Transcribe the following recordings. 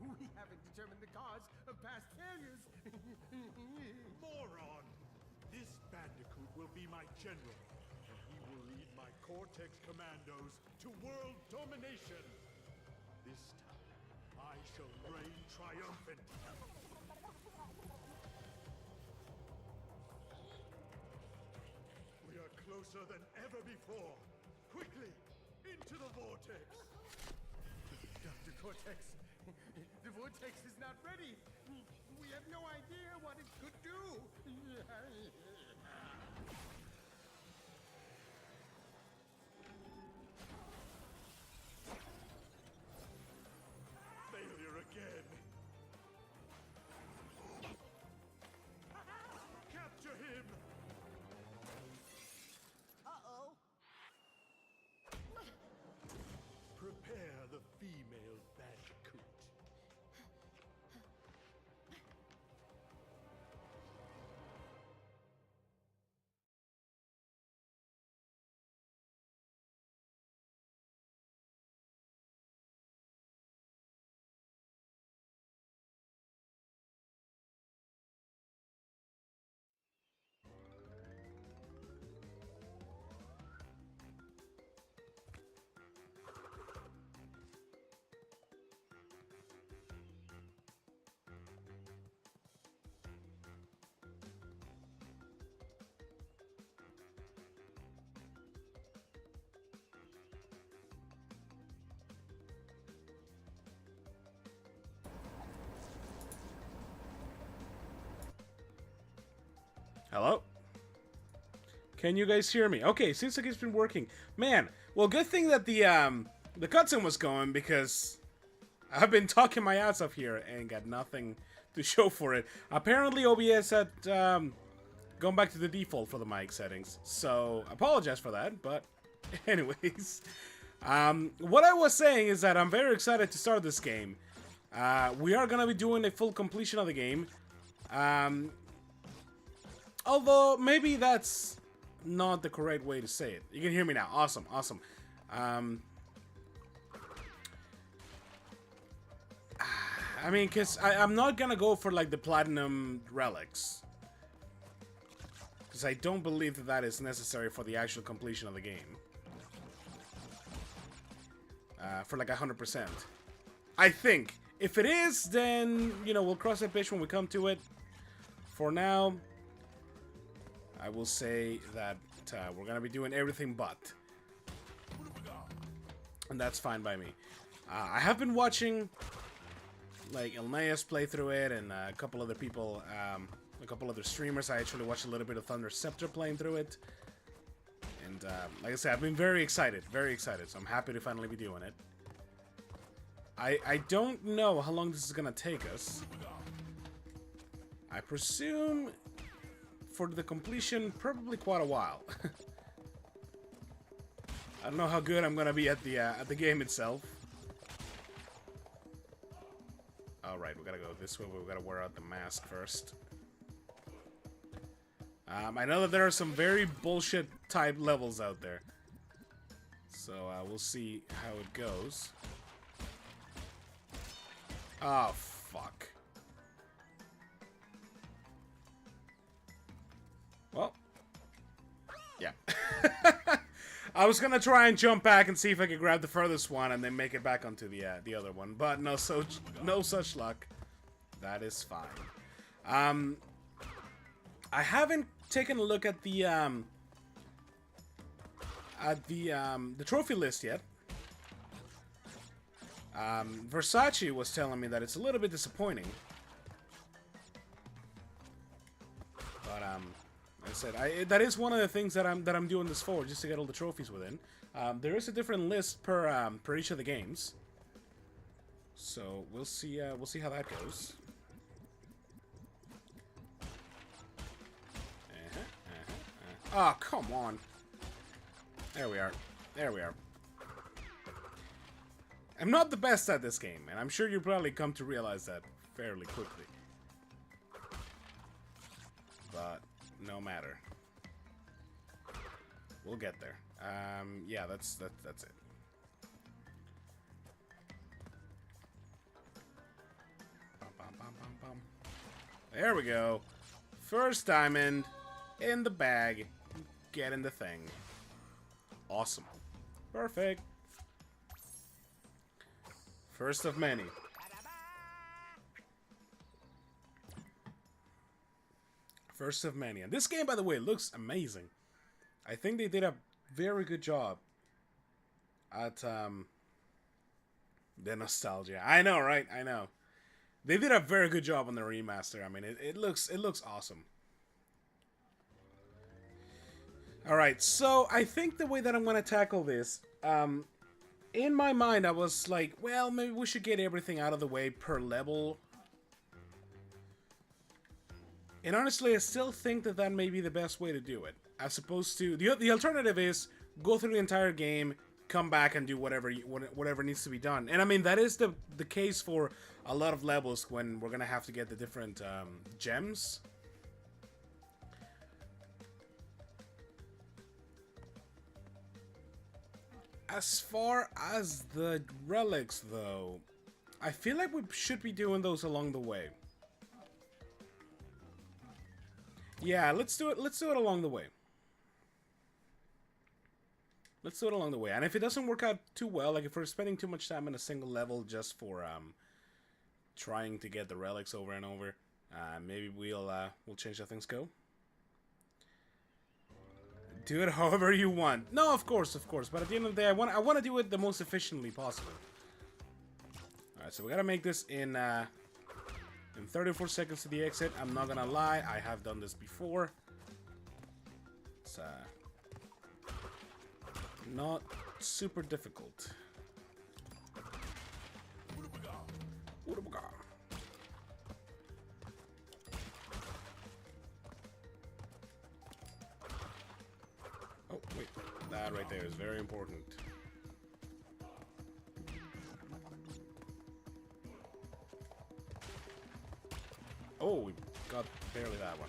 We haven't determined the cause of past failures. Moron! This Bandicoot will be my general, and he will lead my Cortex Commandos to world domination. This time, I shall reign triumphant. We are closer than ever before. Quickly, into the vortex. Dr. Cortex, the vortex is not ready. We have no idea what it could do. Failure again. Capture him! Uh-oh. Prepare the female Bandicoot. Hello? Can you guys hear me? Okay, seems like it's been working. Man, well, good thing that the cutscene was going, because I've been talking my ass off here and got nothing to show for it. Apparently OBS had gone back to the default for the mic settings, so I apologize for that, but anyways. What I was saying is that I'm very excited to start this game. We are gonna be doing a full completion of the game. Although, maybe that's not the correct way to say it. You can hear me now. Awesome, awesome. I mean, because I'm not gonna go for, like, the platinum relics. Because I don't believe that that is necessary for the actual completion of the game. For, like, 100%. I think. If it is, then, you know, we'll cross that bridge when we come to it. For now, I will say that we're going to be doing everything but. And that's fine by me. I have been watching, like, Elneas play through it, and a couple other people, a couple other streamers. I actually watched a little bit of Thunder Scepter playing through it. And, like I said, I've been very excited, so I'm happy to finally be doing it. I don't know how long this is going to take us. I presume for the completion, probably quite a while. I don't know how good I'm gonna be at the game itself. All right, we gotta go this way. We gotta wear out the mask first. I know that there are some very bullshit type levels out there, so we'll see how it goes. Oh fuck. Well, yeah. I was gonna try and jump back and see if I could grab the furthest one and then make it back onto the other one, but no such luck. That is fine. I haven't taken a look at the trophy list yet. Versace was telling me that it's a little bit disappointing, but like I said, that is one of the things that I'm doing this for, just to get all the trophies within. There is a different list per each of the games, so we'll see how that goes. Oh, come on! There we are. There we are. I'm not the best at this game, and I'm sure you'll probably come to realize that fairly quickly. But no matter. We'll get there. Yeah, that's it. bum. There we go. First diamond in the bag. Get in the thing. Awesome. Perfect. First of many. First of many. And this game, by the way, looks amazing. I think they did a very good job at the nostalgia. I know, right? I know. They did a very good job on the remaster. I mean, it looks awesome. Alright, so I think the way that I'm going to tackle this, in my mind I was like, well, maybe we should get everything out of the way per level. And honestly, I still think that that may be the best way to do it. As opposed to... The alternative is go through the entire game, come back and do whatever needs to be done. And I mean, that is the case for a lot of levels when we're going to have to get the different gems. As far as the relics, though, I feel like we should be doing those along the way. Yeah, let's do it. Let's do it along the way. Let's do it along the way. And if it doesn't work out too well, like if we're spending too much time in a single level just for trying to get the relics over and over, maybe we'll change how things go. Do it however you want. No, of course. But at the end of the day, I want to do it the most efficiently possible. All right, so we gotta make this in 34 seconds to the exit. I'm not gonna lie, I have done this before. It's not super difficult. Oh, wait. That right there is very important. Oh, we got barely that one.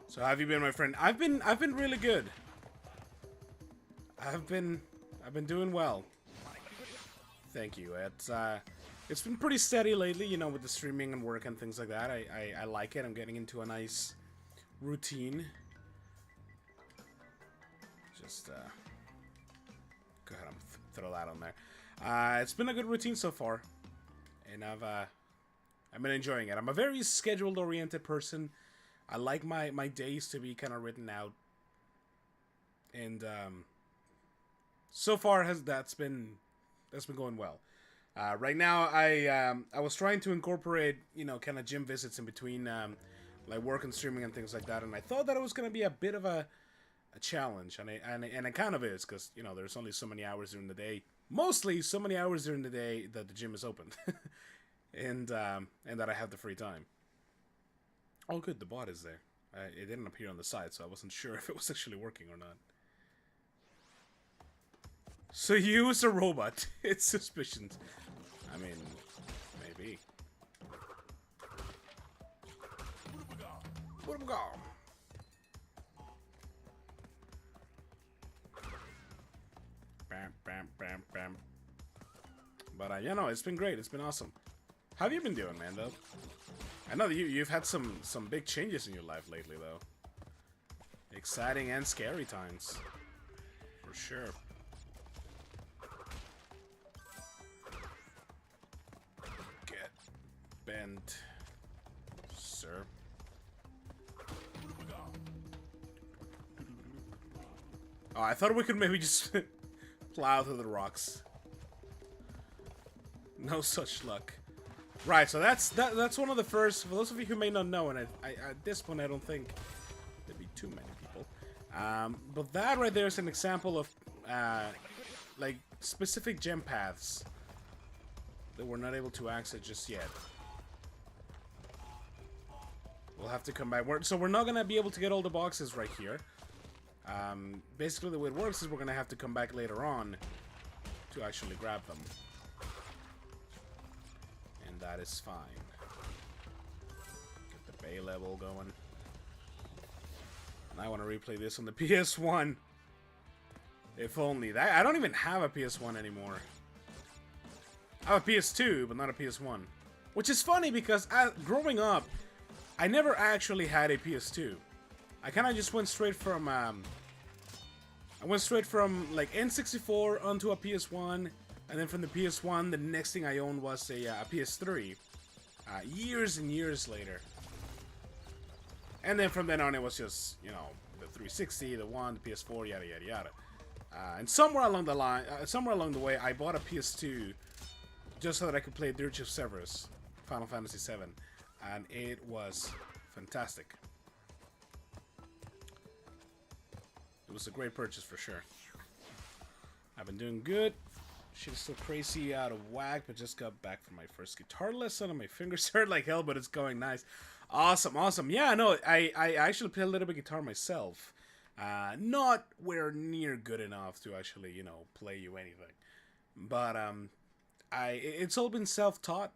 So how have you been, my friend? I've been really good. I've been doing well. Thank you. It's been pretty steady lately, you know, with the streaming and work and things like that. I like it. I'm getting into a nice routine. Just go ahead and throw that on there. It's been a good routine so far. And I've been enjoying it. I'm a very scheduled-oriented person. I like my days to be kind of written out. And so far that's been going well. Right now I was trying to incorporate, you know, kind of gym visits in between like work and streaming and things like that, and I thought that it was going to be a bit of a challenge, and it kind of is, because, you know, there's only so many hours during the day. Mostly so many hours during the day that the gym is open. and that I have the free time. Oh good, the bot is there. It didn't appear on the side, so I wasn't sure if it was actually working or not. So you as a robot. It's suspicions. I mean, maybe. What have we got? Bam, bam, bam, bam. But you know, it's been great. It's been awesome. How have you been doing, man? Though I know that you've had some big changes in your life lately, though. Exciting and scary times, for sure. Get bent, sir. Oh, I thought we could maybe just plow through the rocks. No such luck. Right, so that's one of the first. For those of you who may not know, and I at this point I don't think there'd be too many people. But that right there is an example of like specific gem paths that we're not able to access just yet. We'll have to come back. So we're not gonna be able to get all the boxes right here. Basically, the way it works is we're gonna have to come back later on to actually grab them. And that is fine. Get the bay level going. And I want to replay this on the PS1. If only. I don't even have a PS1 anymore. I have a PS2, but not a PS1. Which is funny because growing up, I never actually had a PS2. I kind of just went straight from like N64 onto a PS1, and then from the PS1, the next thing I owned was a PS3. Years and years later. And then from then on, it was just, you know, the 360, the 1, the PS4, yada yada yada. And somewhere along the way, I bought a PS2 just so that I could play Dirge of Cerberus, Final Fantasy VII, and it was fantastic. It was a great purchase for sure. I've been doing good. Shit's still crazy out of whack, but just got back from my first guitar lesson, and my fingers hurt like hell, but it's going nice. Awesome, awesome. Yeah, no, I actually play a little bit of guitar myself. Not where near good enough to actually, you know, play you anything. But it's all been self-taught.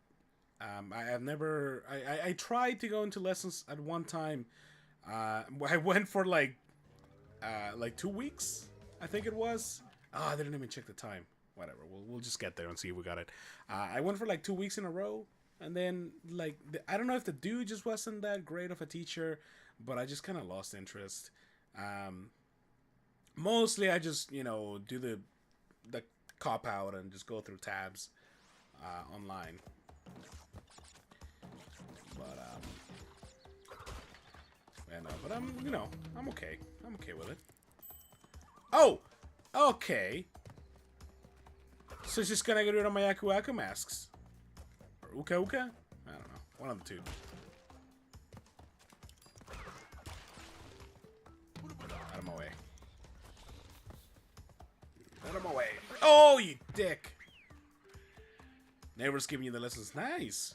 I tried to go into lessons at one time. I went for like 2 weeks, I think it was. Oh, I didn't even check the time. Whatever, we'll just get there and see if we got it. I went for like 2 weeks in a row, and then like I don't know if the dude just wasn't that great of a teacher, but I just kind of lost interest. Mostly I just, you know, do the cop out and just go through tabs online. But I'm, you know, I'm okay. I'm okay with it. Oh, okay. So it's just gonna get rid of my Aku Aku masks. Or Uka Uka? I don't know. One of the two. Out of my way. Out of my way. Oh, you dick! Neighbor's giving you the lessons. Nice!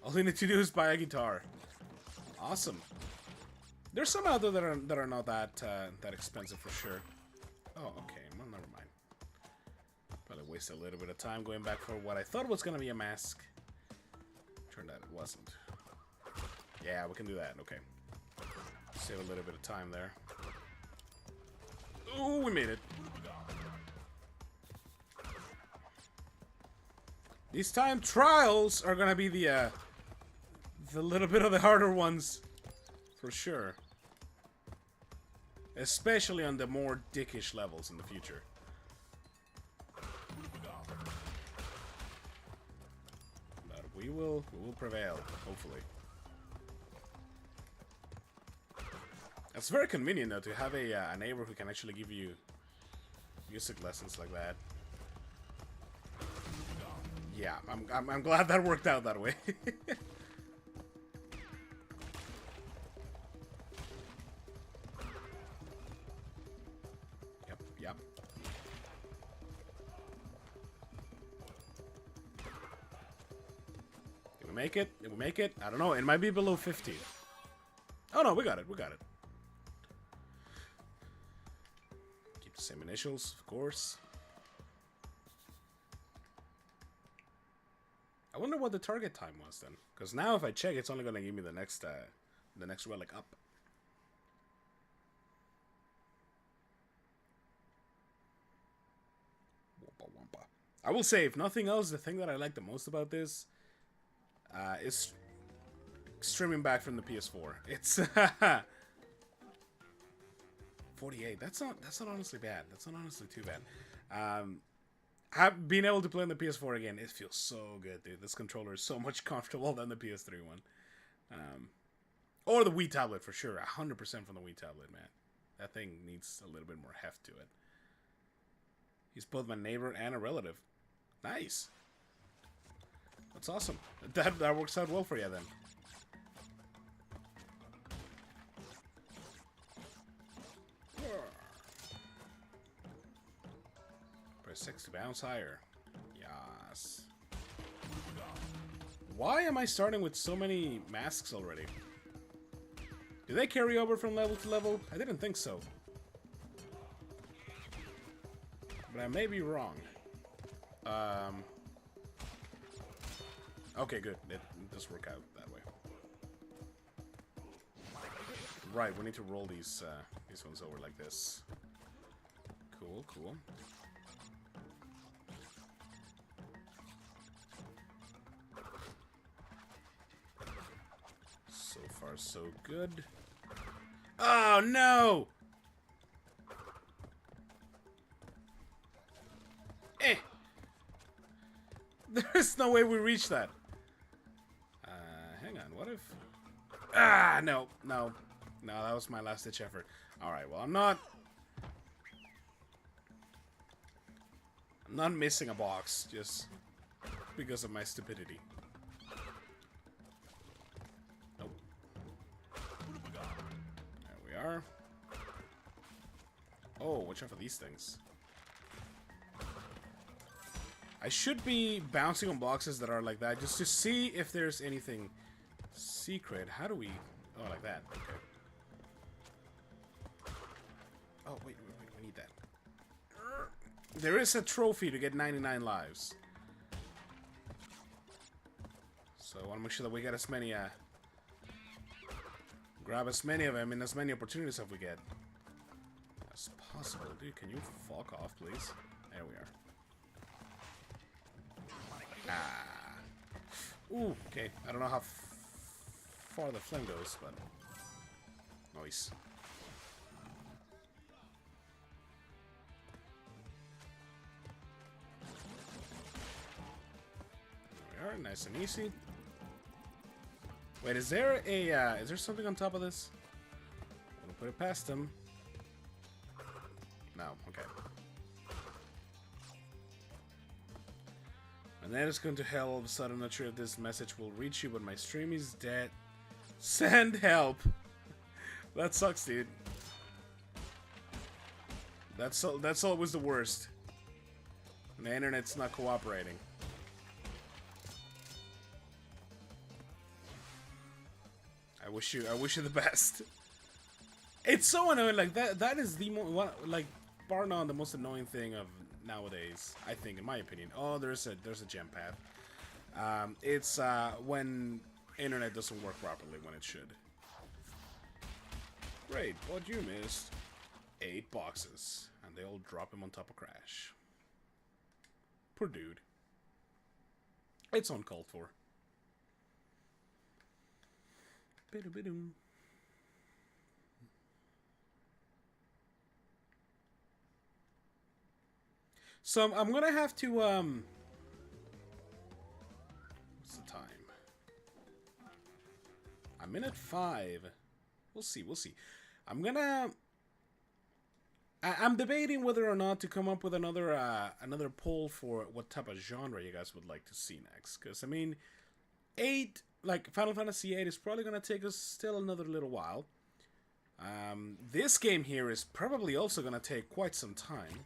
All you need to do is buy a guitar. Awesome. There's some out there that are not that expensive for sure. Oh, okay. Well, never mind. Probably wasted a little bit of time going back for what I thought was gonna be a mask. Turned out it wasn't. Yeah, we can do that. Okay. Save a little bit of time there. Ooh, we made it. These time trials are gonna be the little bit of the harder ones, for sure. Especially on the more dickish levels in the future. But we will prevail, hopefully. It's very convenient though to have a neighbor who can actually give you music lessons like that. Yeah, I'm glad that worked out that way. Yep. Did we make it? Did we make it? I don't know. It might be below 50. Oh no, we got it. We got it. Keep the same initials, of course. I wonder what the target time was then, because now if I check, it's only gonna give me the next relic up. Wampa wampa. I will say, if nothing else, the thing that I like the most about this is streaming back from the PS4. It's 48. That's not honestly bad. That's not honestly too bad. Being able to play on the PS4 again, it feels so good, dude. This controller is so much comfortable than the PS3 one. Or the Wii tablet, for sure. 100% from the Wii tablet, man. That thing needs a little bit more heft to it. He's both my neighbor and a relative. Nice. That's awesome. That works out well for you, then. Press 6 to bounce higher. Yes. Why am I starting with so many masks already? Do they carry over from level to level? I didn't think so. But I may be wrong. Okay, good. It does work out that way. Right, we need to roll these ones over like this. Cool, cool. far, so good. Oh, no! Eh! There's no way we reach that. Hang on, what if... Ah, no, no. No, that was my last-ditch effort. Alright, well, I'm not missing a box, just because of my stupidity. Nope. There we are. Oh, watch out for these things. I should be bouncing on boxes that are like that, just to see if there's anything secret. How do we... Oh, like that. Okay. Oh, wait, we need that. There is a trophy to get 99 lives. So I want to make sure that we get as many, grab as many of them in as many opportunities as we get as possible. Dude, can you fuck off, please? There we are. Ah. Ooh, okay. I don't know how far the flame goes, but... Nice. There we are, nice and easy. Wait, is there something on top of this? I'm gonna put it past him. No, okay. And then it's going to hell all of a sudden. I'm not sure if this message will reach you, but my stream is dead. Send help! That sucks, dude. That's always the worst. And the internet's not cooperating. I wish you the best. It's so annoying. Like that is the like bar none the most annoying thing of nowadays, I think, in my opinion. Oh, there's a gem path. It's when internet doesn't work properly when it should. Great, what you missed? 8 boxes, and they all drop him on top of Crash. Poor dude. It's uncalled for. Bidoo-bidoo. So I'm gonna have to what's the time? I'm in at 5. We'll see, we'll see. I'm debating whether or not to come up with another poll for what type of genre you guys would like to see next. Because I mean, 8, like Final Fantasy 8 is probably gonna take us still another little while. This game here is probably also gonna take quite some time.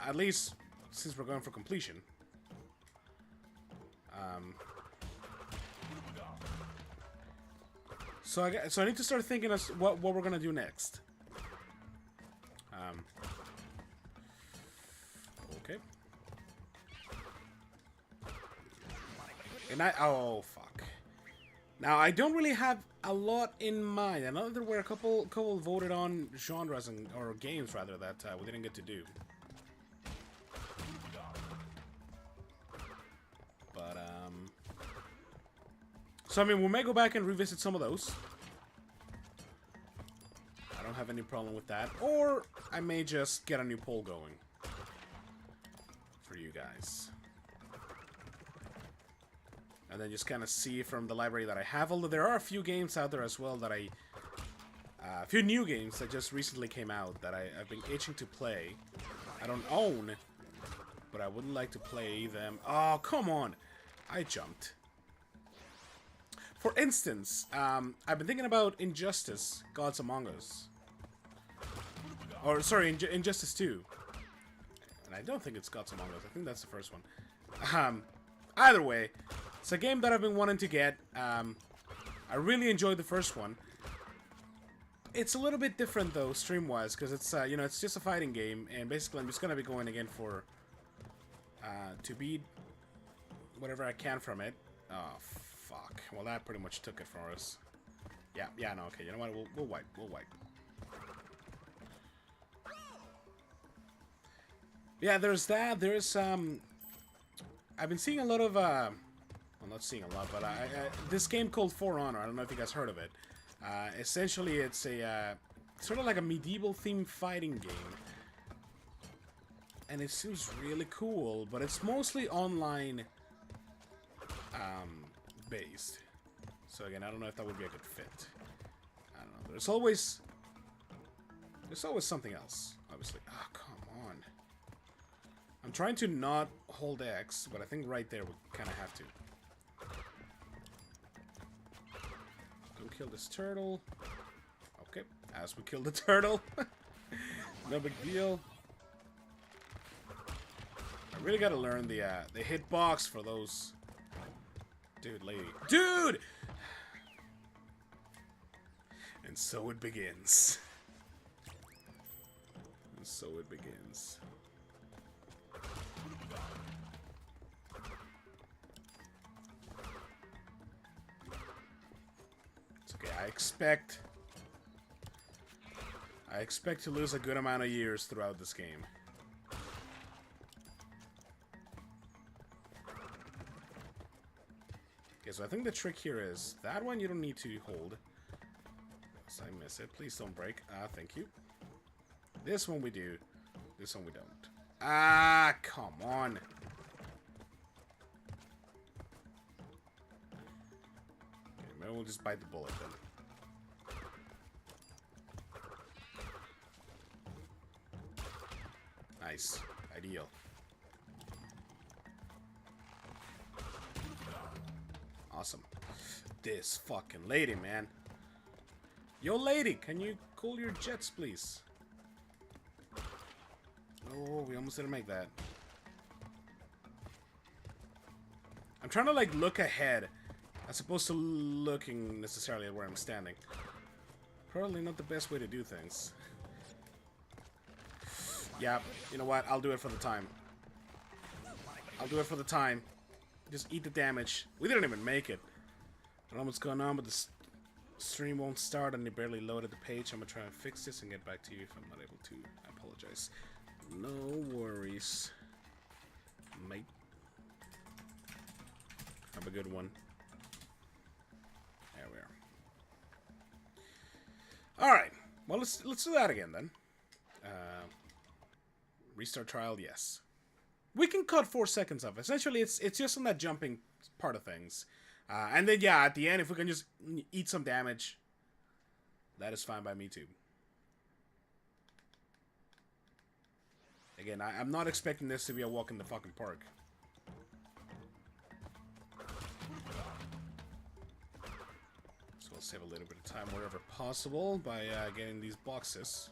At least since we're going for completion. So I need to start thinking of what we're gonna do next. Okay. And oh fuck. Now I don't really have a lot in mind. I know there were a couple voted on genres or games rather that we didn't get to do. But so I mean we may go back and revisit some of those. I don't have any problem with that. Or I may just get a new poll going for you guys. And then just kind of see from the library that I have. Although there are a few games out there as well that a few new games that just recently came out that I've been itching to play. I don't own, but I would like to play them. Oh, come on! I jumped. For instance, I've been thinking about Injustice, Gods Among Us. Or, sorry, Injustice 2. And I don't think it's Gods Among Us. I think that's the first one. Either way, it's a game that I've been wanting to get. I really enjoyed the first one. It's a little bit different, though, stream-wise, because it's, you know, it's just a fighting game. And basically, I'm just going to be going again for, to beat whatever I can from it. Oh, fuck. Well, that pretty much took it for us. Yeah, no, okay. You know what? We'll wipe. Yeah, there's that. There's, I've been seeing a lot of, well, not seeing a lot, but this game called For Honor, I don't know if you guys heard of it. Essentially, it's a sort of like a medieval themed fighting game. And it seems really cool, but it's mostly online based. So again, I don't know if that would be a good fit. I don't know. There's always something else, obviously. Oh, come on. I'm trying to not hold X, but I think right there we kind of have to. Don't kill this turtle. Okay, as we kill the turtle. No big deal. I really gotta learn the hitbox for those. Dude, lady. Dude! And so it begins. And so it begins. It's okay, I expect to lose a good amount of years throughout this game. Okay, so I think the trick here is that one you don't need to hold. Yes, I miss it. Please don't break. Thank you. This one we do. This one we don't. Ah, come on. Okay, maybe we'll just bite the bullet then. Nice. Ideal. Awesome. This fucking lady, man. Yo, lady, can you cool your jets, please? Oh, we almost didn't make that. I'm trying to, like, look ahead as opposed to looking necessarily at where I'm standing. Probably not the best way to do things. Yeah, you know what? I'll do it for the time. I'll do it for the time. Just eat the damage. We didn't even make it. I don't know what's going on, but the stream won't start and they barely loaded the page. I'm gonna try and fix this and get back to you if I'm not able to. I apologize. No worries, mate. Have a good one. There we are. All right. Well, let's do that again then. Restart trial, yes. We can cut 4 seconds off. Essentially, it's just on that jumping part of things. And then, yeah, at the end, if we can just eat some damage, that is fine by me, too. Again, I'm not expecting this to be a walk in the fucking park. So we'll save a little bit of time wherever possible by getting these boxes.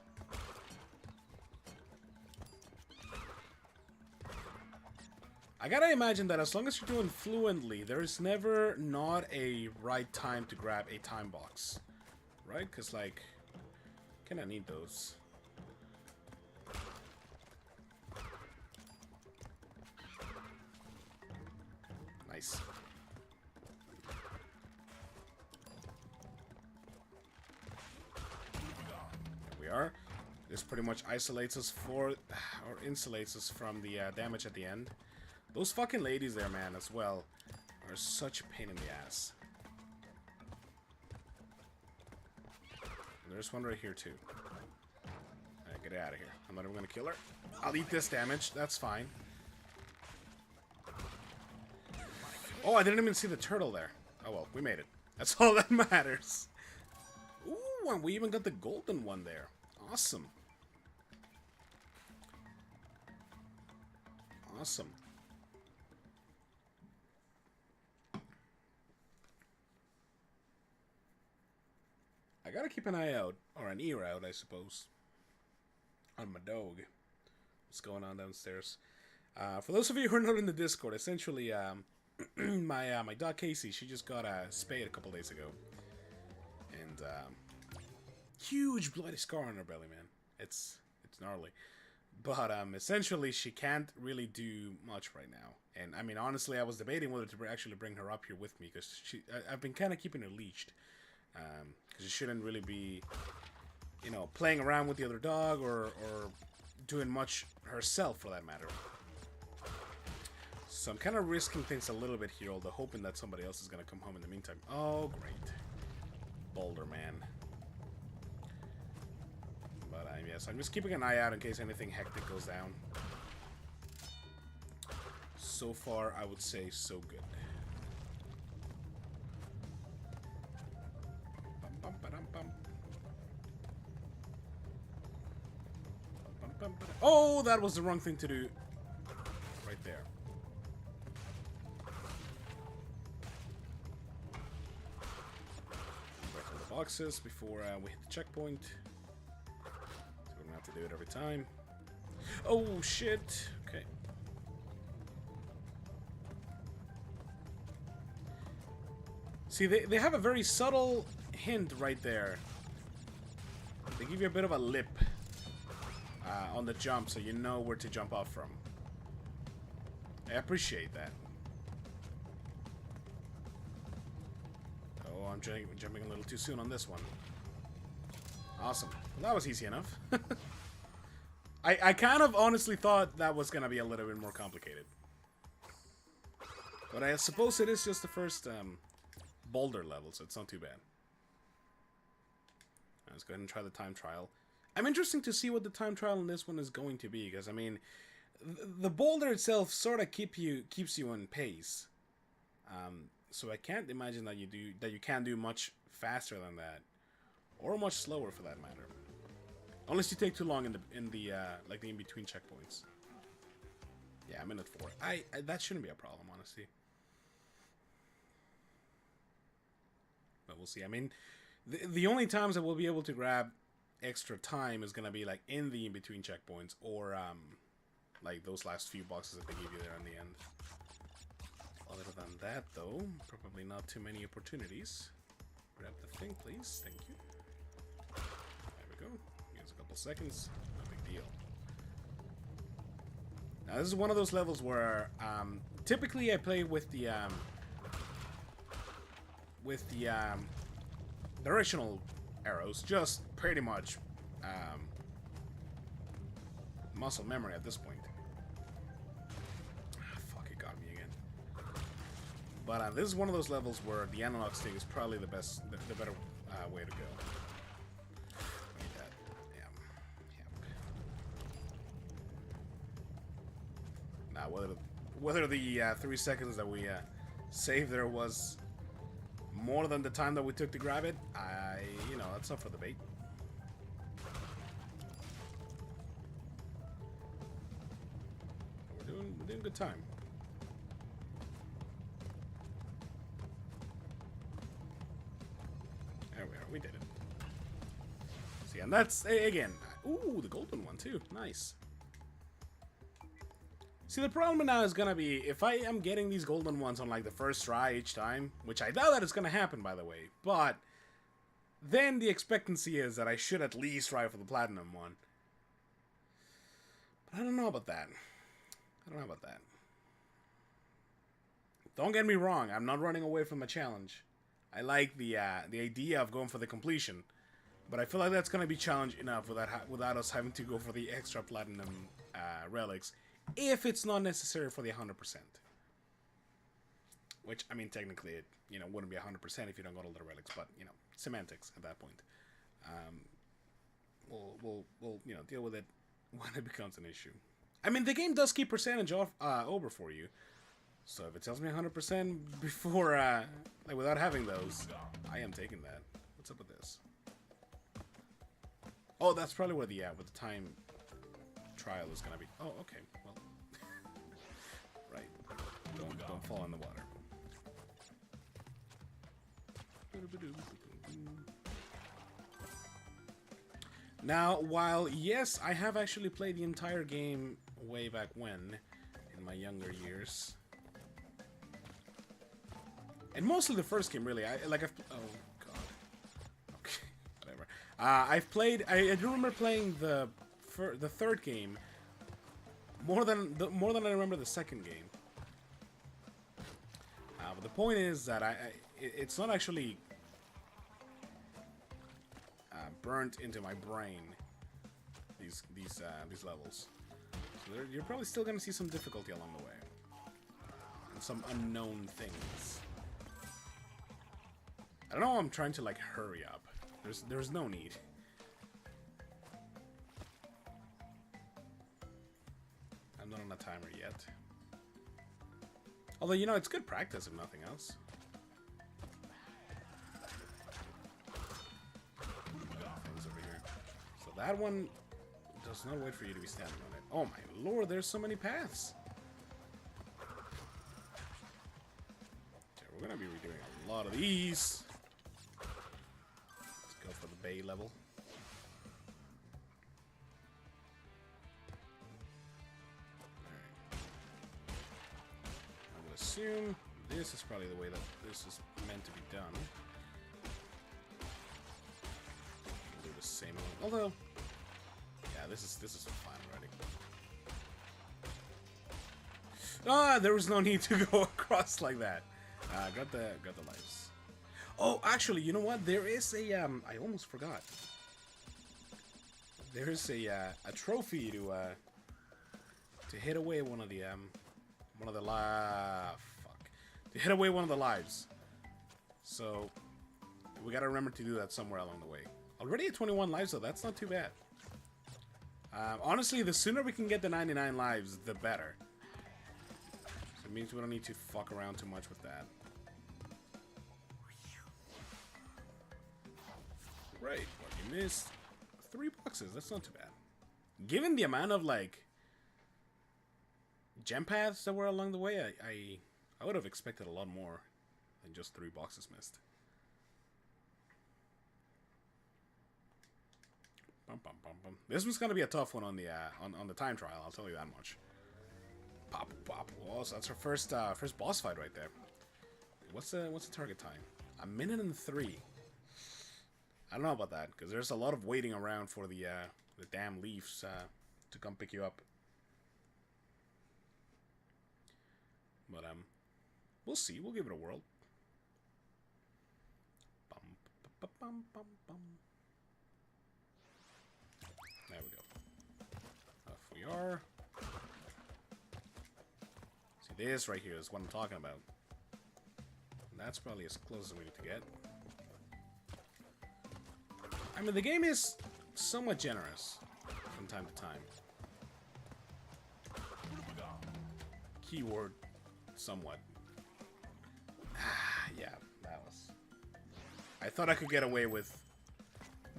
I gotta imagine that as long as you're doing fluently, there is never not a right time to grab a time box. Right? Because, like, kinda need those. Nice. There we are. This pretty much isolates us or insulates us from the damage at the end. Those fucking ladies there, man, as well, are such a pain in the ass. And there's one right here, too. Alright, get out of here. I'm not even gonna kill her. I'll eat this damage. That's fine. Oh, I didn't even see the turtle there. Oh, well, we made it. That's all that matters. Ooh, and we even got the golden one there. Awesome. Awesome. I gotta keep an eye out, or an ear out, I suppose, on my dog. What's going on downstairs? For those of you who are not in the Discord, essentially, my dog Casey, she just got spayed a couple days ago, and huge bloody scar on her belly, man. It's gnarly, but essentially she can't really do much right now. And I mean, honestly, I was debating whether to actually bring her up here with me because I've been kind of keeping her leashed. Because she shouldn't really be, you know, playing around with the other dog or doing much herself, for that matter. So I'm kind of risking things a little bit here, although hoping that somebody else is going to come home in the meantime. Oh, great. Boulder man. But yes, I'm just keeping an eye out in case anything hectic goes down. So far, I would say so good. Bum, bum, ba-dum, bum. Bum, bum, ba-dum. Oh, that was the wrong thing to do. Right there. Break all the boxes before we hit the checkpoint. So we don't have to do it every time. Oh, shit. Okay. See, they have a very subtle hint right there. They give you a bit of a lip on the jump, so you know where to jump off from. I appreciate that. Oh, I'm jumping a little too soon on this one. Awesome. Well, that was easy enough. I kind of honestly thought that was going to be a little bit more complicated. But I suppose it is just the first boulder level, so it's not too bad. Let's go ahead and try the time trial. I'm interested to see what the time trial in this one is going to be, because I mean, the boulder itself sort of keeps you in pace. So I can't imagine that you can do much faster than that, or much slower for that matter, unless you take too long in the like the in between checkpoints. Yeah, I'm in at 4. That shouldn't be a problem, honestly. But we'll see. I mean, the only times that we'll be able to grab extra time is gonna be like in the in-between checkpoints, or like those last few boxes that they give you there in the end. Other than that, though, probably not too many opportunities. Grab the thing, please. Thank you. There we go. Give us a couple seconds. No big deal. Now, this is one of those levels where typically I play with the directional arrows, just pretty much muscle memory at this point. Fuck, it got me again. But this is one of those levels where the analog stick is probably the better way to go. Look at that. Yep. Now, whether the 3 seconds that we saved there was more than the time that we took to grab it, that's up for debate. We're doing good time. There we are. We did it. See, and that's again. Ooh, the golden one too. Nice. See, the problem now is gonna be if I am getting these golden ones on like the first try each time, which I doubt that it's gonna happen, by the way, but then the expectancy is that I should at least try for the platinum one. But I don't know about that. Don't get me wrong, I'm not running away from a challenge. I like the idea of going for the completion, but I feel like that's gonna be challenge enough without us having to go for the extra platinum relics, if it's not necessary for the 100%. Which, I mean, technically it, wouldn't be 100% if you don't got all the relics, but, semantics at that point. We'll deal with it when it becomes an issue. I mean, the game does keep percentage off over for you. So if it tells me 100% before, like without having those, I am taking that. What's up with this? Oh, that's probably where the time trial is gonna be. Oh, okay. Well, right. Don't fall in the water. Now, while yes, I have actually played the entire game way back when, in my younger years, and mostly the first game, really. Oh god. Okay, whatever. I've played. I do remember playing the third game more than I remember the second game. But the point is that it's not actually burnt into my brain, these levels. So you're probably still gonna see some difficulty along the way. and some unknown things. I don't know. I'm trying to like hurry up. There's no need. I'm not on a timer yet. Although, you know, it's good practice if nothing else. Things over here. So that one does not wait for you to be standing on it. Oh my lord, there's so many paths. Okay, we're gonna be redoing a lot of these. Let's go for the bay level. Assume this is probably the way that this is meant to be done. We'll do the same one. Although, yeah, this is fine already. Ah, there was no need to go across like that. Got the lives. Oh, actually, you know what? There is a I almost forgot. There's a trophy to hit away one of the to hit away one of the lives. So we gotta remember to do that somewhere along the way. Already at 21 lives though, that's not too bad. Honestly, the sooner we can get the 99 lives, the better. So it means we don't need to fuck around too much with that. Right, what you missed. 3 boxes, that's not too bad. Given the amount of like gem paths that were along the way, I would have expected a lot more than just 3 boxes missed. Bum, bum, bum, bum. This one's gonna be a tough one on the time trial. I'll tell you that much. Pop, pop. Oh, so that's our first boss fight right there. What's the target time? 1 minute and 3. I don't know about that because there's a lot of waiting around for the damn leaves to come pick you up. But we'll see. We'll give it a whirl. Bum, bum, bum, bum, bum. There we go. Off we are. See, this right here is what I'm talking about. And that's probably as close as we need to get. I mean, the game is somewhat generous from time to time. Keyword, somewhat. Yeah, that was... I thought I could get away with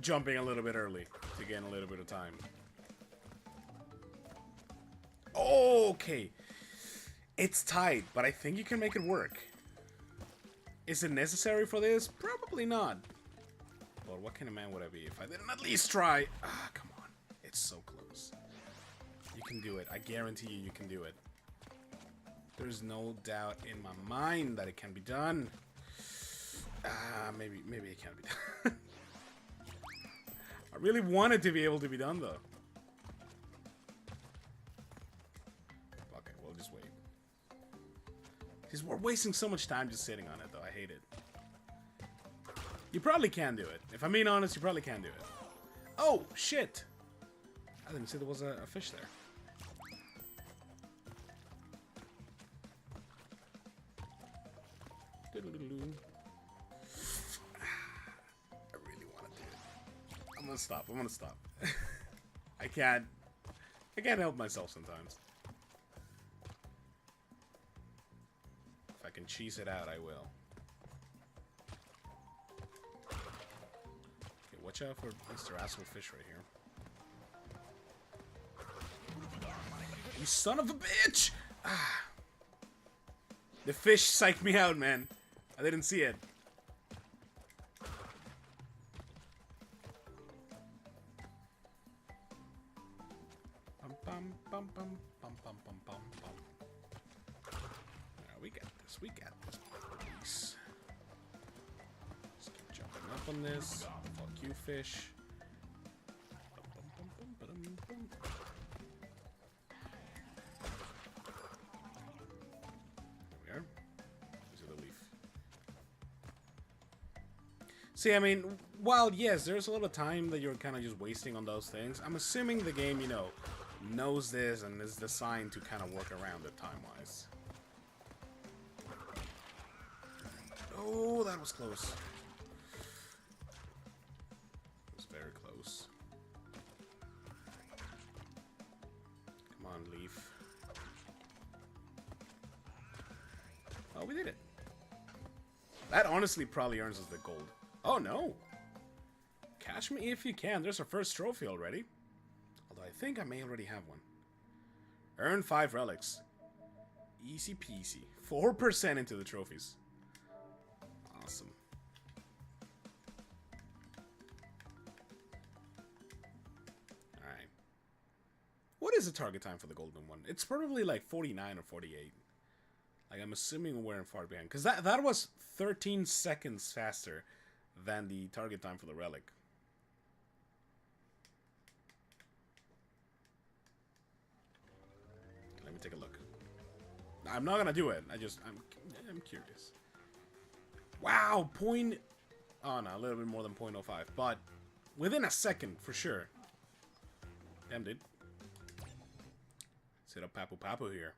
jumping a little bit early to gain a little bit of time. Okay. It's tight, but I think you can make it work. Is it necessary for this? Probably not. But what kind of man would I be if I didn't at least try? Ah, come on. It's so close. You can do it. I guarantee you can do it. There's no doubt in my mind that it can be done. Maybe it can be done. I really want it to be able to be done, though. Okay, we'll just wait. Because we're wasting so much time just sitting on it, though. I hate it. You probably can do it. If I'm being honest, you probably can do it. Oh, shit! I didn't see there was a fish there. I really want to do it. I'm gonna stop. I'm gonna stop. I can't help myself sometimes. If I can cheese it out, I will. Okay, watch out for Mr. Asshole Fish right here. You son of a bitch! Ah. The fish psyched me out, man. I didn't see it. Bum, bum, bum, bum, bum, bum, bum, bum, bum. We got this. We got this. Please. Just keep jumping up on this. Fuck you, fish. Bum, bum, bum, bum, bum, bum. There we are. There's the leaf. See, I mean, while, yes, there's a lot of time that you're kind of just wasting on those things, I'm assuming the game, you know, knows this and is designed to kind of work around it time-wise. Oh, that was close. It was very close. Come on, Leaf. Oh, we did it. That honestly probably earns us the gold. Oh, no. Catch me if you can. There's our first trophy already. Although I think I may already have one. Earn 5 relics. Easy peasy. 4% into the trophies. Awesome. Alright. What is the target time for the golden one? It's probably like 49 or 48. Like, I'm assuming we're far behind. Because that was 13 seconds faster than the target time for the relic. Let me take a look. I'm not gonna do it. I'm curious. Wow, oh no, a little bit more than 0.05, but within a second for sure. Damn, dude. Set up Papu Papu here.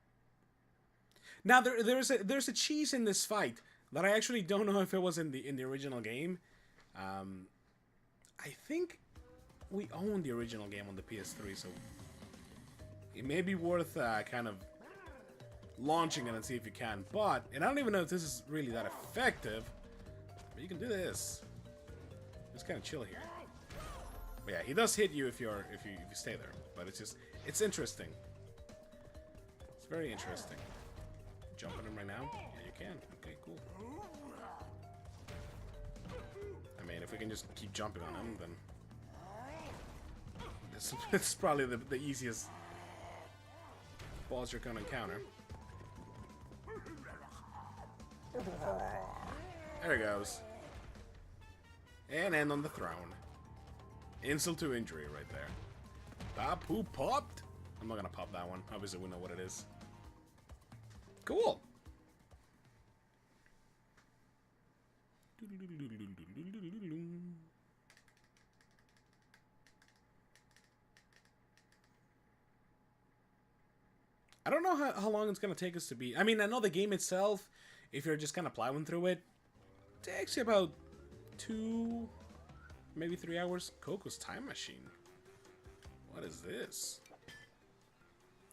Now there's a cheese in this fight that I actually don't know if it was in the original game. I think we own the original game on the PS3, so it may be worth kind of launching it and see if you can. But, and I don't even know if this is really that effective, but you can do this. Just kind of chill here. But yeah, he does hit you if you stay there. But it's interesting. It's very interesting. Jump on him right now? Yeah, you can. Okay, cool. I mean, if we can just keep jumping on him, then it's probably the easiest boss you're gonna encounter. There he goes. And end on the throne. Insult to injury right there. Papu popped? I'm not gonna pop that one. Obviously we know what it is. Cool. I don't know how long it's going to take us to beat. I mean, I know the game itself, if you're just kind of plowing through it, takes you about 2, maybe 3 hours. Coco's Time Machine. What is this?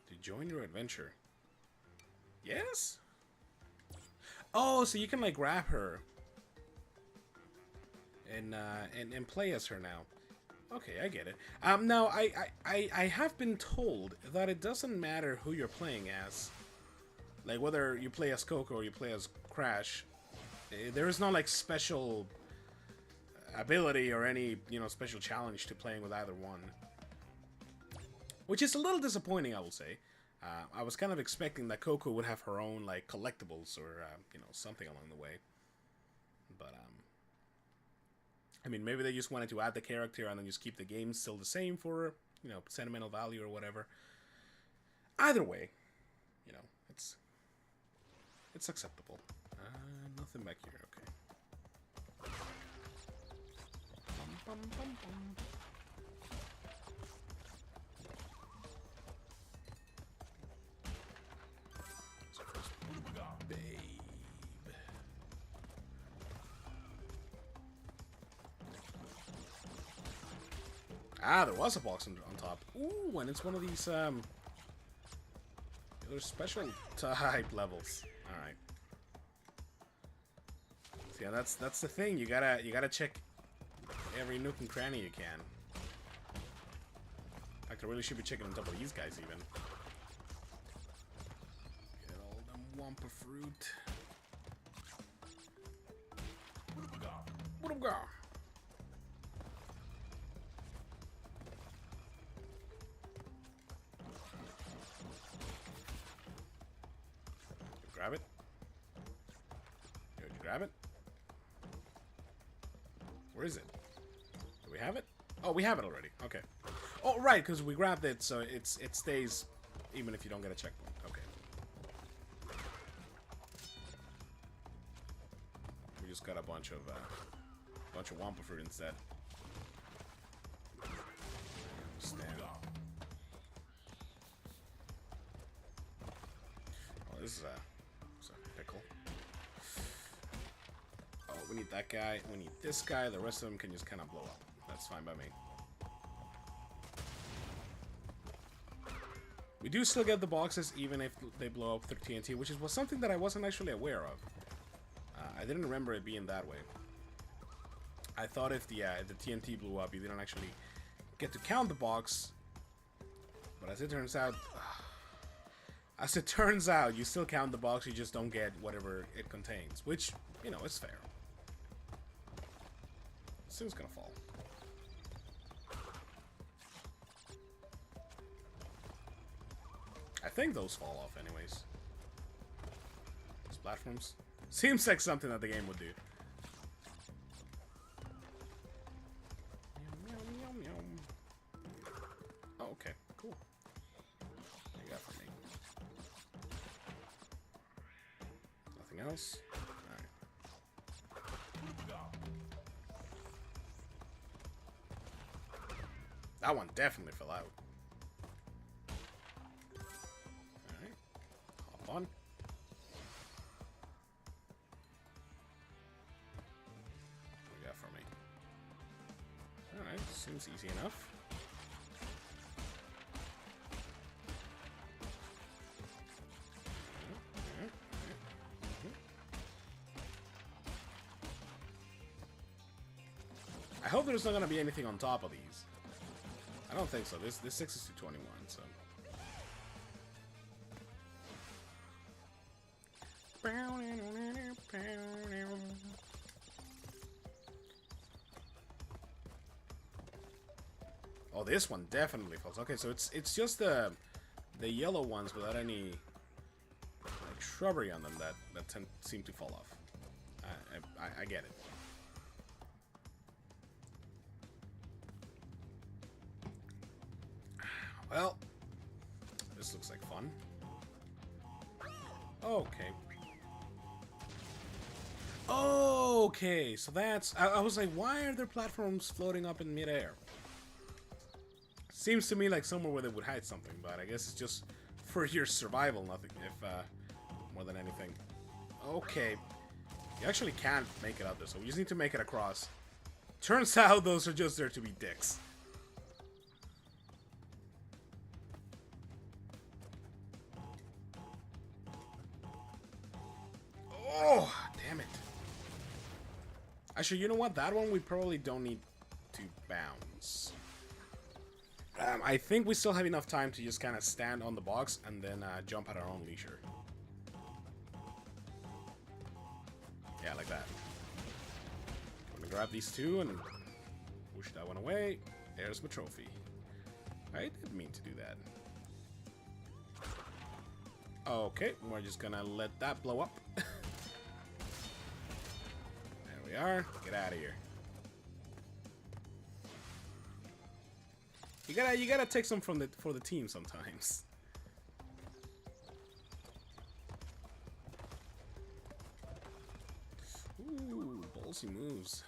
To join your adventure. Yes? Oh, so you can like grab her and play as her now. Okay, I get it. Now I have been told that it doesn't matter who you're playing as, like whether you play as Coco or you play as Crash. There is no like special ability or any special challenge to playing with either one, which is a little disappointing, I will say. I was kind of expecting that Coco would have her own like collectibles or something along the way, but I mean, maybe they just wanted to add the character and then just keep the game still the same for sentimental value or whatever. Either way, it's acceptable. Nothing back here. Okay. Bum, bum, bum, bum. Ah, there was a box on top. Ooh, and it's one of these other special type levels. All right. So yeah, that's the thing. You gotta check every nook and cranny you can. In fact, I really should be checking on top of these guys even. Get all them Wampa fruit. What have we got? Grab it. Did you grab it? Where is it? Do we have it? Oh, we have it already. Okay. Oh, right, because we grabbed it, so it stays even if you don't get a checkpoint. Okay. We just got a bunch of Wampa fruit instead. Stand. Oh, this is a pickle. we need that guy. We need this guy. The rest of them can just kind of blow up. That's fine by me. We do still get the boxes even if they blow up through TNT, which was something that I wasn't actually aware of. I didn't remember it being that way. I thought if the TNT blew up, you didn't actually get to count the box. But as it turns out, you still count the box. You just don't get whatever it contains, which, you know, is fair. This thing's gonna fall. I think those fall off anyways. Those platforms. Seems like something that the game would do. Oh, okay, cool. What you got for me? Nothing else? Alright. That one definitely fell out. Alright. Hop on. What you got for me? Alright, seems easy enough. I hope there's not going to be anything on top of these. I don't think so. This 6 is to 21, so. Oh, this one definitely falls. Okay, so it's just the yellow ones without any like shrubbery on them that seem to fall off. I get it. Well, this looks like fun. Okay. Okay, so that's... I was like, why are there platforms floating up in midair? Seems to me like somewhere where they would hide something, but I guess it's just for your survival, nothing, if, more than anything. Okay. You actually can't make it out there, so we just need to make it across. Turns out those are just there to be dicks. Oh, damn it. Actually, you know what? That one we probably don't need to bounce. I think we still have enough time to just kind of stand on the box and then jump at our own leisure. Yeah, like that. I'm gonna grab these two and push that one away. There's my trophy. I didn't mean to do that. Okay, we're just gonna let that blow up. There we are. Get out of here. You gotta take some for the team sometimes. Ooh, ballsy moves.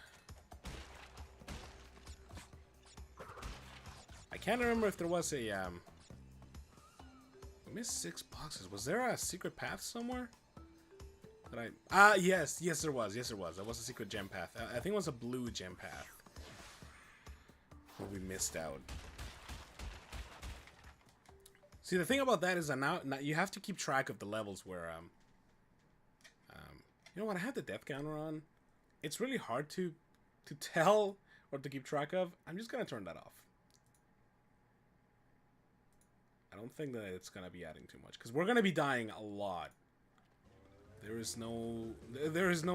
I can't remember if there was a we missed 6 boxes. Was there a secret path somewhere? Yes, there was. Yes, there was. That was a secret gem path. I think it was a blue gem path. But we missed out. See, the thing about that is that now you have to keep track of the levels where, you know what, I have the death counter on. It's really hard to tell or to keep track of. I'm just going to turn that off. I don't think that it's going to be adding too much, because we're going to be dying a lot. There is no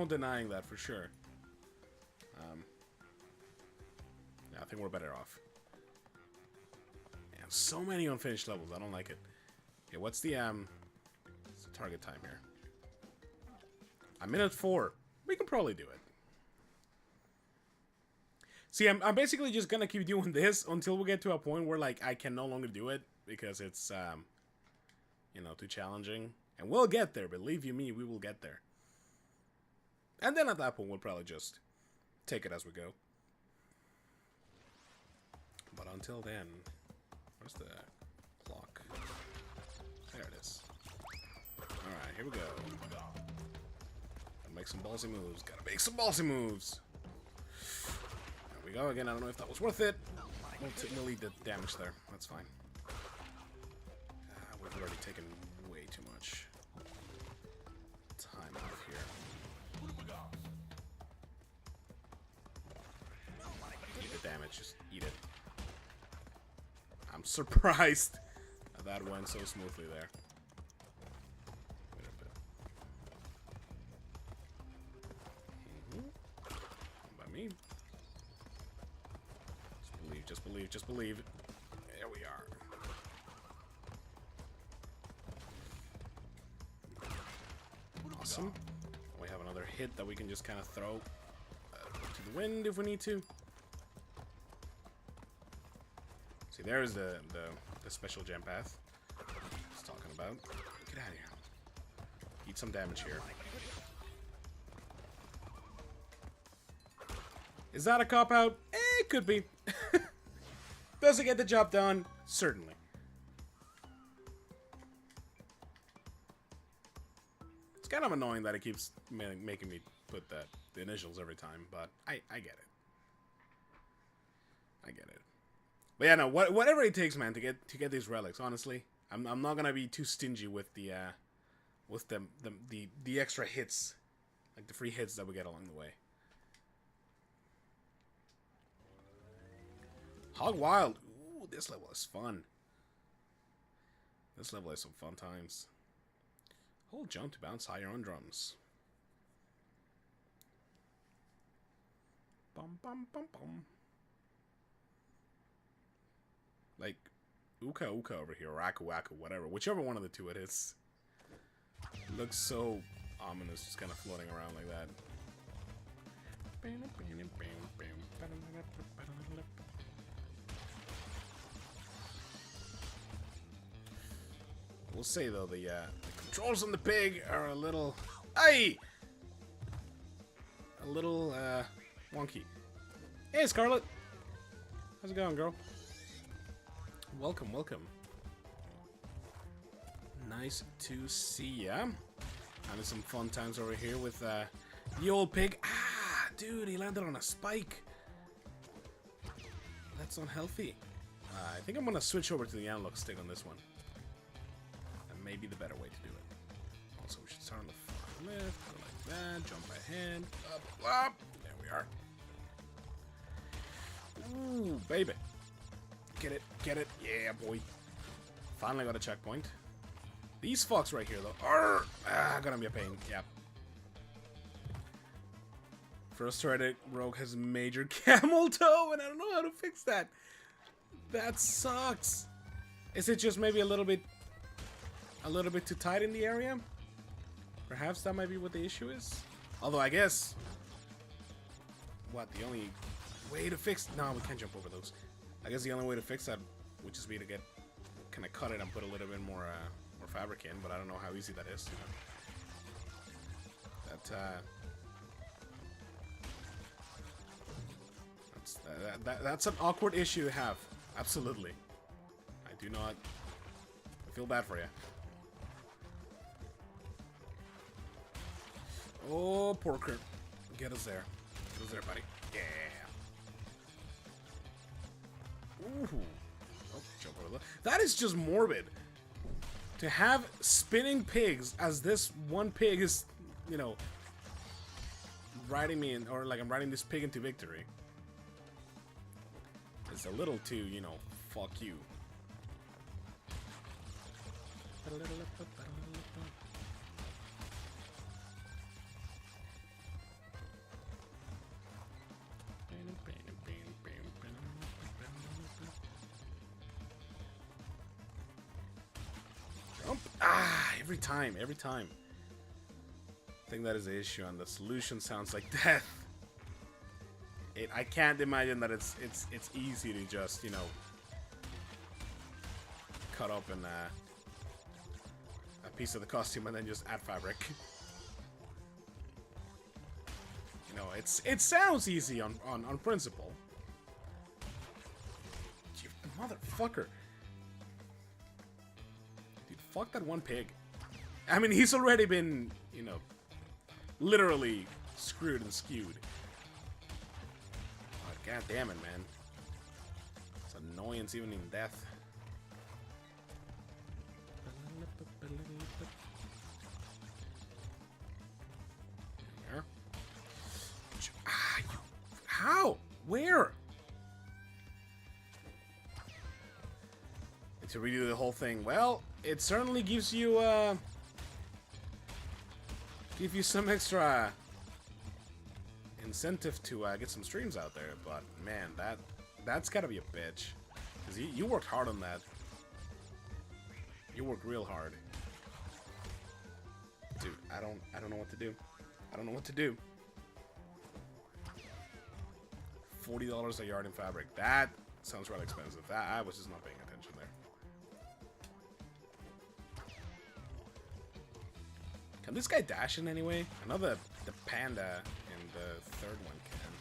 denying that for sure. Yeah, I think we're better off. Man, so many unfinished levels. I don't like it. Okay, what's the target time here? A minute 4. We can probably do it. See, I'm basically just gonna keep doing this until we get to a point where like I can no longer do it because it's you know, too challenging. And we'll get there, believe you me, we will get there. And then at that point, we'll probably just take it as we go. But until then, where's the clock? There it is. Alright, here we go. Gotta make some ballsy moves. Gotta make some ballsy moves. There we go. Again, I don't know if that was worth it. We'll eat the damage there. That's fine. We've already taken way too much time off here. Eat the damage. Just eat it. I'm surprised that went so smoothly there. By me. Just believe, just believe, just believe. There we are. Awesome. We have another hit that we can just kind of throw to the wind if we need to. See, there's the special gem path I was talking about. Get out of here. Eat some damage here. Is that a cop-out? It could be. Does it get the job done? Certainly. It's kind of annoying that it keeps making me put the initials every time, but I get it. I get it. But yeah, no, whatever it takes, man, to get these relics. Honestly, I'm not gonna be too stingy with the extra hits, like the free hits that we get along the way. Hog Wild. Ooh, this level is fun. This level has some fun times. Hold jump to bounce higher on drums. Bum bum bum bum. Like Uka Uka over here, or Aku Aku, whatever. Whichever one of the two it is. It looks so ominous, just kind of floating around like that. We'll say though, the controls on the pig are a little, a little wonky. Hey, Scarlet, how's it going, girl? Welcome, welcome. Nice to see ya. Having some fun times over here with the old pig. Ah, dude, he landed on a spike. That's unhealthy. I think I'm gonna switch over to the analog stick on this one. That may be the better way to do it. Also, we should start on the far left, go like that, jump ahead, up, up. There we are. Ooh, baby. Get it. Yeah, boy. Finally got a checkpoint. These fucks right here, though, are gonna be a pain. Yep. Frustrated Rogue has major camel toe, and I don't know how to fix that. That sucks. Is it just maybe a little bit too tight in the area? Perhaps that might be what the issue is. Although I guess, what, the only way to fix? No, we can't jump over those. I guess the only way to fix that would just be to get kind of cut it and put a little bit more fabric in, but I don't know how easy that is. You know? That's an awkward issue to have. Absolutely. I do not feel bad for you. Oh, Porker. Get us there. Get us there, buddy. Yeah. Ooh. Oh, jump over the... That is just morbid. To have spinning pigs as this one pig is, you know, riding me in, or like I'm riding this pig into victory. It's a little too, you know, fuck you. Every time. I think that is the issue, and the solution sounds like death. I can't imagine that it's easy to just, you know, cut up in a piece of the costume and then just add fabric. You know, it sounds easy on principle. You motherfucker. Dude, fuck that one pig. I mean, he's already been, you know, literally screwed and skewed. Oh, God damn it, man. It's annoyance even in death. There. Ah, you, how? Where? To redo the whole thing. Well, it certainly gives you some extra incentive to get some streams out there. But man, that's gotta be a bitch. Cause you worked hard on that. You worked real hard, dude. I don't know what to do. I don't know what to do. $40 a yard in fabric. That sounds rather expensive. I was just not paying attention there. Can this guy dash in any way? I know the panda in the third one can.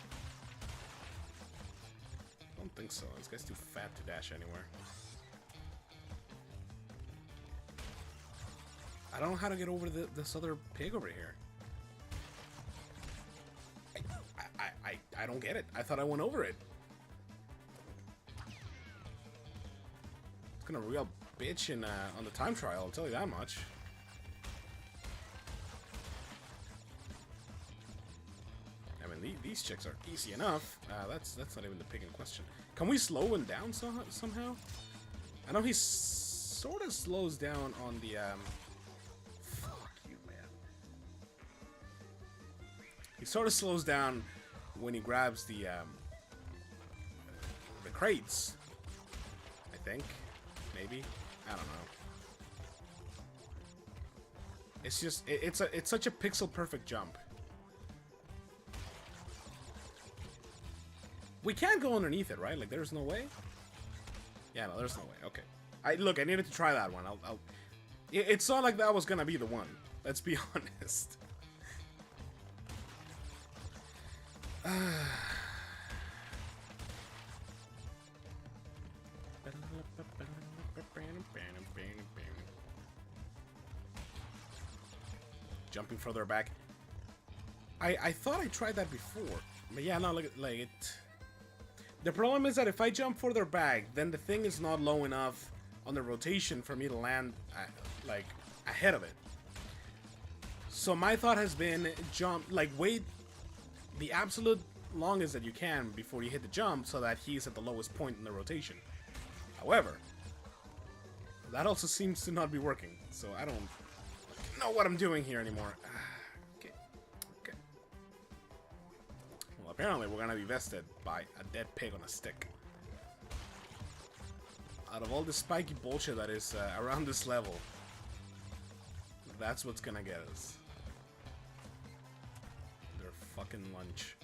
I don't think so. This guy's too fat to dash anywhere. I don't know how to get over this other pig over here. I don't get it. I thought I went over it. It's gonna real bitch in on the time trial, I'll tell you that much. I mean, these chicks are easy enough. That's not even the pig in question. Can we slow him down somehow? I know he sort of slows down on the fuck you, man. He sort of slows down when he grabs the crates. I think, maybe. I don't know. It's just it's such a pixel perfect jump. We can't go underneath it, right? Like, there's no way? Yeah, no, there's no way. Okay. Look, I needed to try that one. It's not like that was gonna be the one. Let's be honest. Jumping further back. I thought I tried that before. But yeah, no, look, like it... The problem is that if I jump further back, then the thing is not low enough on the rotation for me to land, like, ahead of it. So my thought has been jump, like, wait the absolute longest that you can before you hit the jump so that he's at the lowest point in the rotation. However, that also seems to not be working, so I don't know what I'm doing here anymore. Okay. Well, apparently we're gonna be vested by a dead pig on a stick. Out of all the spiky bullshit that is around this level, that's what's gonna get us. Their fucking lunch.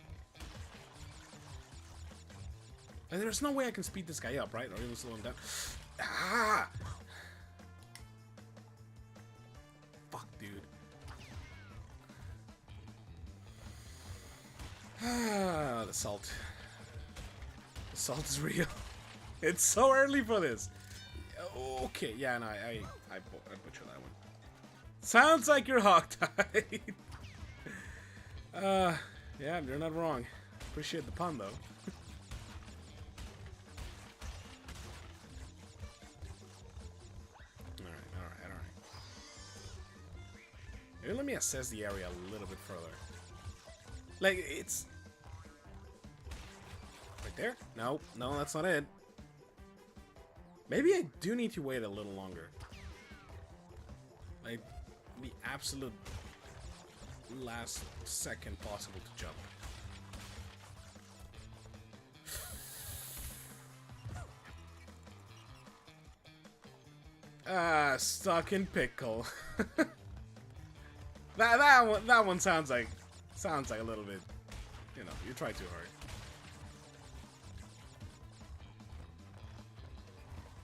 And there's no way I can speed this guy up, right? Or even slow him down. Ah! Fuck, dude. Ah, the salt. The salt is real. It's so early for this. Okay, yeah, no, I butchered that one. Sounds like you're hogtied. Yeah, you're not wrong. Appreciate the pun, though. Alright. Maybe let me assess the area a little bit further. Like, it's... Right there? No, that's not it. Maybe I do need to wait a little longer. Like, the absolute last second possible to jump. Stuck in pickle. that one sounds like a little bit, you know, you try too hard.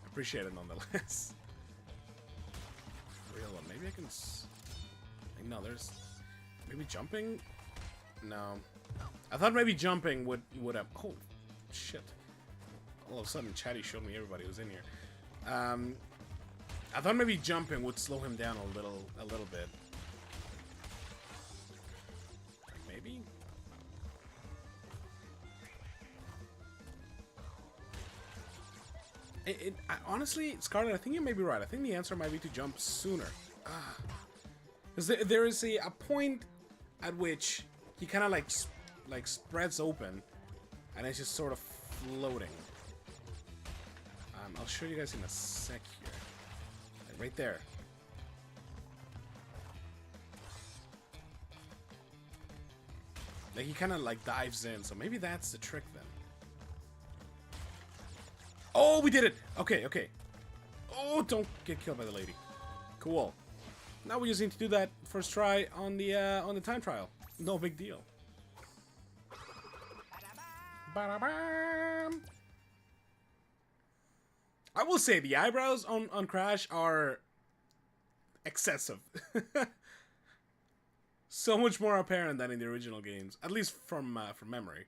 Appreciate it nonetheless. Real one. Maybe I can. No, there's maybe jumping. No, I thought maybe jumping would have. Oh, shit! All of a sudden, Chatty showed me everybody who's in here. I thought maybe jumping would slow him down a little bit. Honestly, Scarlet, I think you may be right. I think the answer might be to jump sooner. Because there is a point at which he kind of like spreads open, and it's just sort of floating. I'll show you guys in a sec here. Like right there. Like he kind of like dives in, so maybe that's the trick then. Oh, we did it! Okay, okay. Oh, don't get killed by the lady. Cool. Now we just need to do that first try on the time trial. No big deal. Ba-da-bam. I will say the eyebrows on Crash are excessive. So much more apparent than in the original games, at least from memory.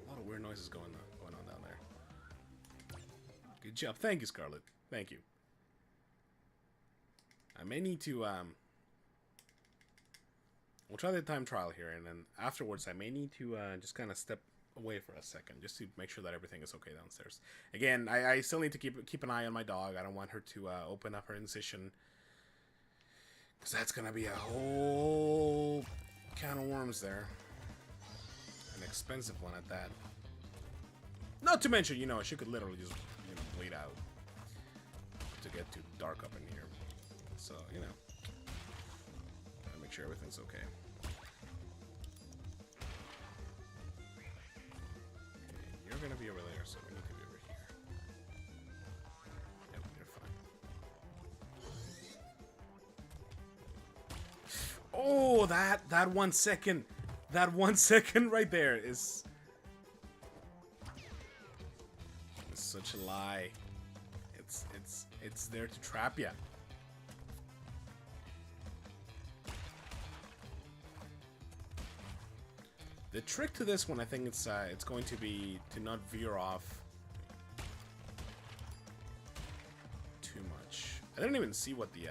A lot of weird noises going on down there. Good job, thank you, Scarlet. Thank you. I may need to we'll try the time trial here, and then afterwards I may need to just kind of step away for a second, just to make sure that everything is okay downstairs. Again, I still need to keep an eye on my dog. I don't want her to open up her incision, because that's gonna be a whole can of worms there. An expensive one at that. Not to mention, you know, she could literally just, you know, bleed out to get too dark up in here. So, you know, gotta make sure everything's okay. You're gonna be over there, so we need to be over here. Yep, you're fine. Oh, that 1 second, that 1 second right there is such a lie. It's there to trap you. The trick to this one, I think it's going to be to not veer off too much. I didn't even see what the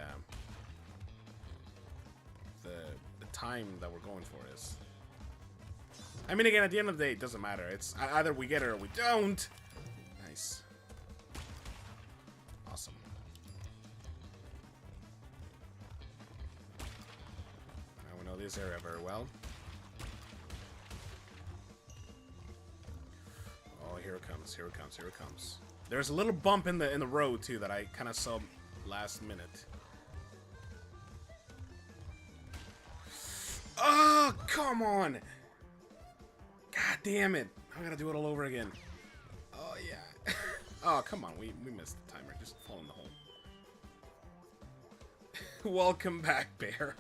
time that we're going for is. I mean, again, at the end of the day, it doesn't matter. It's either we get it or we don't. Nice. Awesome. Now we know this area very well. Oh, here it comes, here it comes, here it comes. There's a little bump in the road, too, that I kind of saw last minute. Oh, come on! God damn it. I gotta do it all over again. Oh, yeah. Oh, come on. We missed the timer. Just fall in the hole. Welcome back, Bear.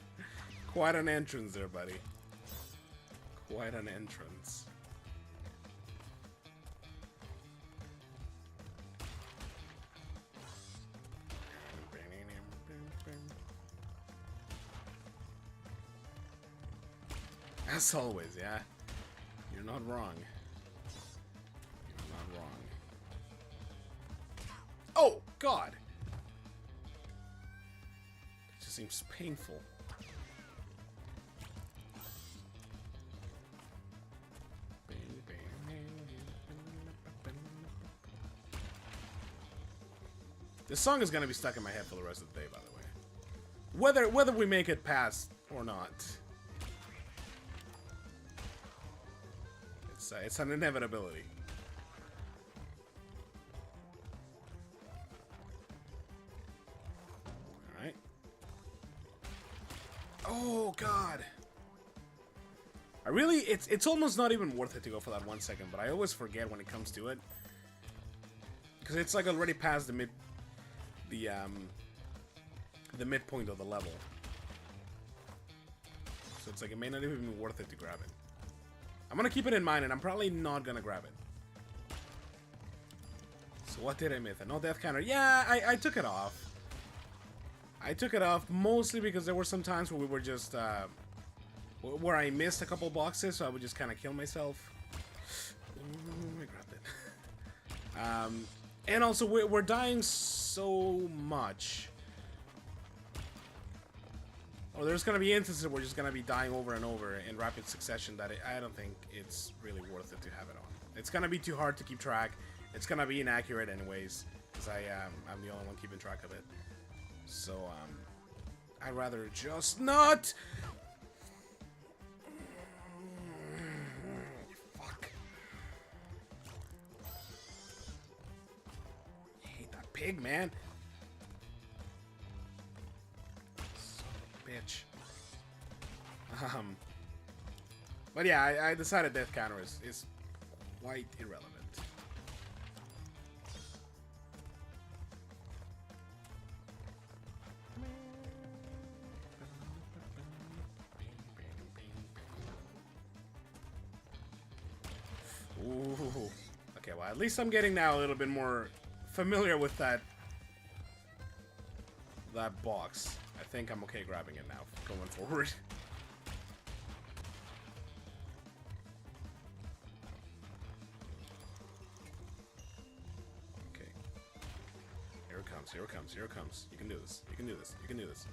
Quite an entrance there, buddy. Quite an entrance. As always, yeah. You're not wrong. You're not wrong. Oh, God! It just seems painful. This song is gonna be stuck in my head for the rest of the day, by the way. Whether we make it past or not. It's an inevitability. Alright. Oh, God. I really, it's almost not even worth it to go for that 1 second, but I always forget when it comes to it. Because it's like already past the midpoint of the level. So it's like it may not even be worth it to grab it. I'm gonna keep it in mind, and I'm probably not gonna grab it. So what did I miss? No death counter. Yeah, I took it off. I took it off mostly because there were some times where we were just where I missed a couple boxes, so I would just kind of kill myself. Ooh, I grabbed it. And also we're dying so much or there's gonna be instances where we're just gonna be dying over and over in rapid succession that I don't think it's really worth it to have it on. It's gonna be too hard to keep track. It's gonna be inaccurate anyways, because I'm the only one keeping track of it. So I'd rather just not. Fuck. I hate that pig, man. Son of a bitch. But yeah, I decided death counter is quite irrelevant. Ooh. Okay, well, at least I'm getting now a little bit more familiar with that box. I think I'm okay grabbing it now going forward. Okay. Here it comes, here it comes, here it comes. You can do this. You can do this. You can do this.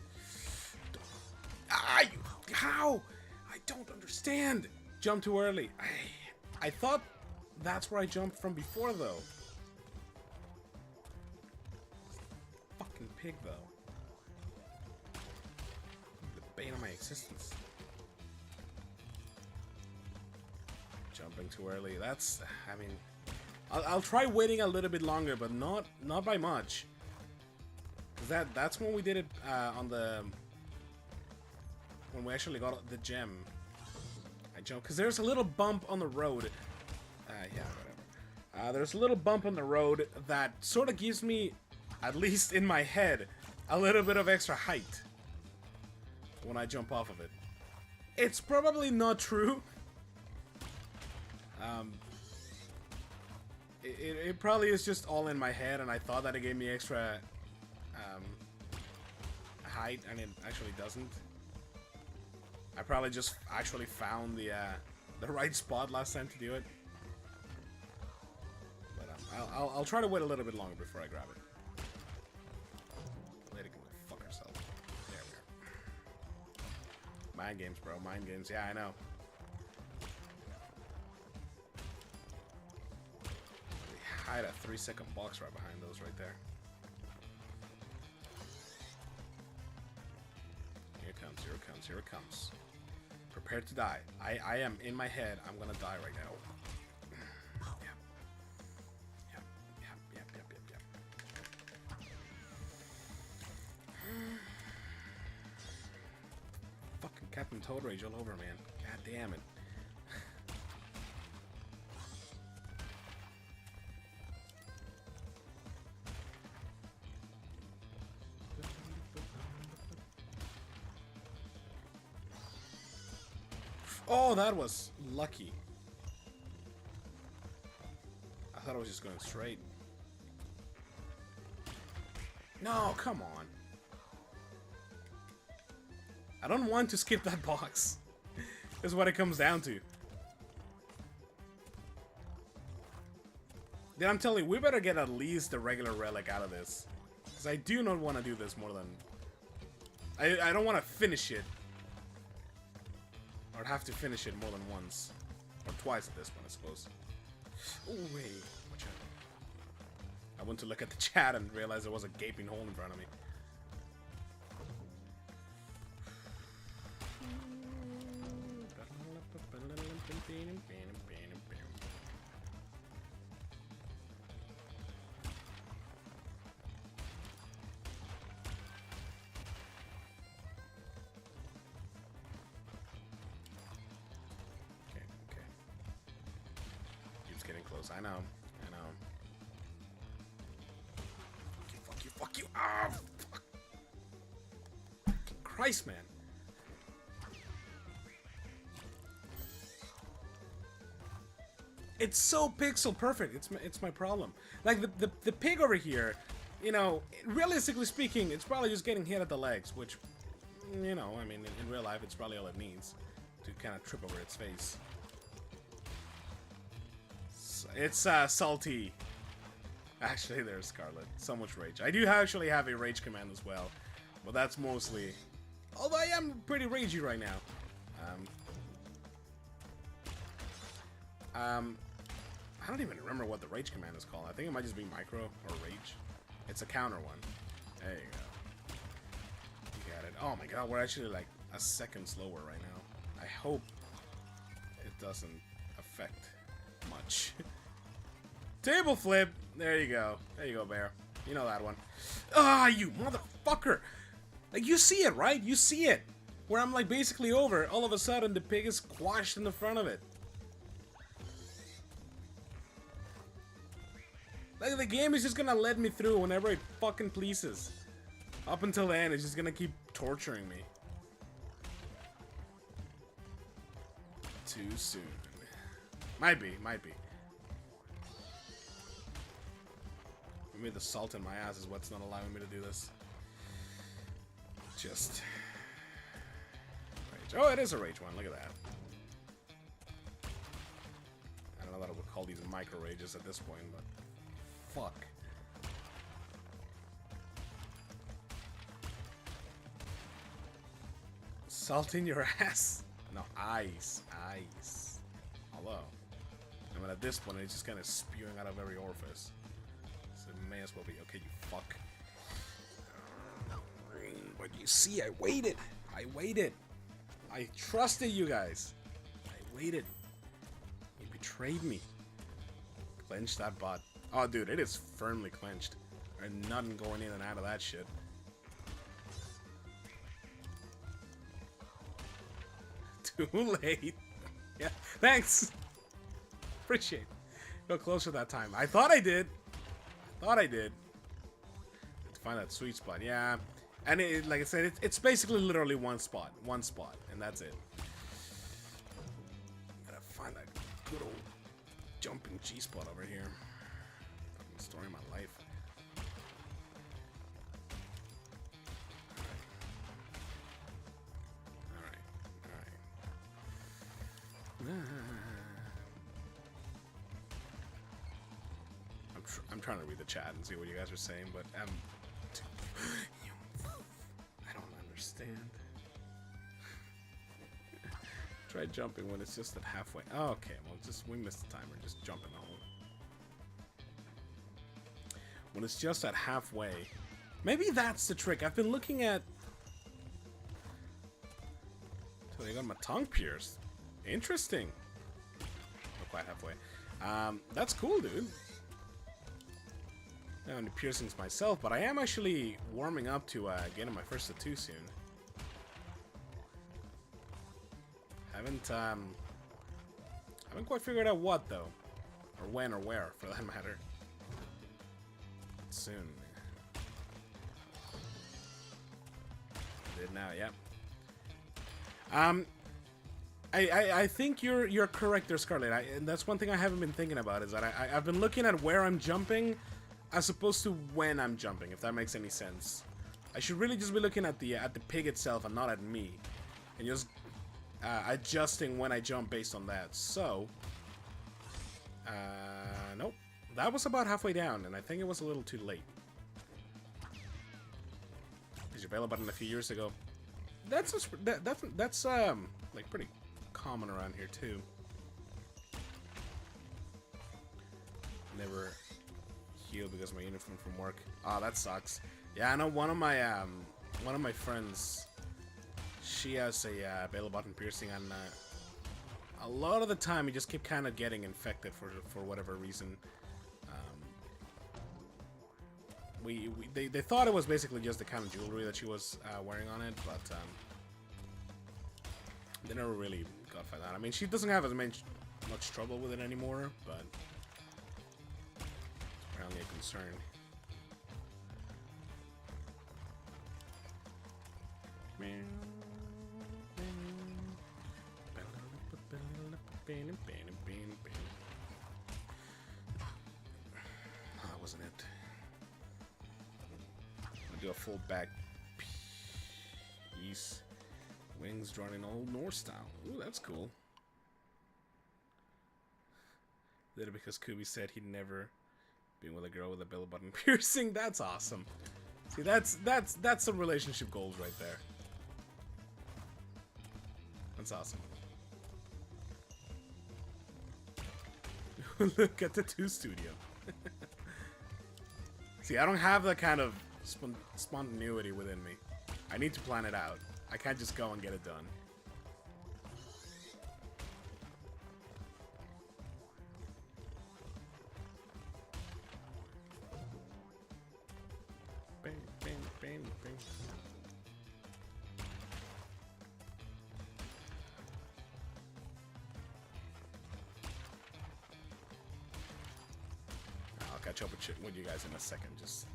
Ah, how? I don't understand. Jump too early. I thought that's where I jumped from before, though. Fucking pig, though. The bane of my existence. Jumping too early. That's. I mean, I'll try waiting a little bit longer, but not by much. Cause that's when we did it on the. When we actually got the gem. I jumped because there's a little bump on the road. Yeah, whatever. There's a little bump on the road that sort of gives me, at least in my head, a little bit of extra height when I jump off of it. It's probably not true. It probably is just all in my head, and I thought that it gave me extra height, and it actually doesn't. I probably just actually found the right spot last time to do it. But I'll try to wait a little bit longer before I grab it. Lady can go fuck herself. There we are. Mind games, bro. Mind games. Yeah, I know. They hide a 3-second box right behind those right there. Here it comes. Here it comes. Here it comes. Prepared to die. I am in my head. I'm gonna die right now. Yep. Fucking Captain Toad Rage all over, man. God damn it. Oh, that was lucky. I thought I was just going straight. No, come on. I don't want to skip that box. Is what it comes down to. Then I'm telling you, we better get at least the regular relic out of this. Because I do not want to do this more than... I don't want to finish it. Or have to finish it more than once. Or twice at this one, I suppose. Oh, wait. Watch out. I went to look at the chat and realized there was a gaping hole in front of me. I know. Fuck you. Fuck you. Ah, oh, fuck. Christ, man. It's so pixel perfect. It's my problem. Like the pig over here, you know, realistically speaking, it's probably just getting hit at the legs, which, you know, I mean, in real life, it's probably all it needs to kind of trip over its face. It's salty. Actually, there's Scarlet. So much rage. I do actually have a rage command as well, but that's mostly Although I am pretty ragey right now. I don't even remember what the rage command is called. I think it might just be micro or rage. It's a counter one. There you go. You got it. Oh my god, we're actually like a second slower right now. I hope it doesn't affect much. Table flip! There you go. There you go, Bear. You know that one. Ah, you motherfucker! Like, you see it, right? You see it! Where I'm like basically over, all of a sudden the pig is squashed in the front of it. Like, the game is just gonna let me through whenever it fucking pleases. Up until the end, it's just gonna keep torturing me. Too soon. Might be, might be. Maybe the salt in my ass is what's not allowing me to do this. Just... rage. Oh, it is a rage one. Look at that. I don't know that I would call these micro rages at this point, but... fuck. Salt in your ass? No, ice. Ice. Although, I mean, at this point, it's just kind of spewing out of every orifice. So it may as well be. Okay, you fuck. But you see, I waited. I waited. I trusted you guys. I waited. You betrayed me. Clench that butt. Oh, dude, it is firmly clenched. There's nothing going in and out of that shit. Too late. Yeah, thanks. Appreciate it. Go closer that time. I thought I did. I thought I did. Let's find that sweet spot. Yeah. And it, like I said, it's basically literally one spot, and that's it. Gotta find that good old jumping G spot over here. Fucking story of my life. All right. I'm trying to read the chat and see what you guys are saying, but I don't understand. Try jumping when it's just at halfway. Oh, okay, well, we missed the timer. Just jump in the hole. When it's just at halfway. Maybe that's the trick. I've been looking at... So I got my tongue pierced. Interesting. Not quite halfway. That's cool, dude. I don't have any piercings myself, but I am actually warming up to getting my first tattoo soon. Haven't quite figured out what though, or when or where, for that matter. Soon. Did now, yep. I think you're correct there, Scarlet. And that's one thing I haven't been thinking about, is that I've been looking at where I'm jumping as opposed to when I'm jumping, if that makes any sense. I should really just be looking at the pig itself and not at me, and just adjusting when I jump based on that. So, nope, that was about halfway down, and I think it was a little too late. Did you bail button a few years ago? That's like pretty common around here too. Never healed because of my uniform from work. Oh, that sucks. Yeah, I know one of my friends, she has a bail button piercing, and a lot of the time he just kept kind of getting infected for whatever reason. They thought it was basically just the kind of jewelry that she was wearing on it, but they never really got for that. I mean, she doesn't have as much trouble with it anymore, but it's apparently a concern. Oh, that wasn't it. I'll do a full back piece. Wings drawn in old Norse style. Ooh, that's cool. Did it because Kubi said he'd never been with a girl with a belly button piercing. That's awesome. See, that's some relationship goals right there. That's awesome. Look at the 2 studio. See, I don't have that kind of spontaneity within me. I need to plan it out. I can't just go and get it done. Bang, bang, bang, bang. I'll catch up with you guys in a second. Just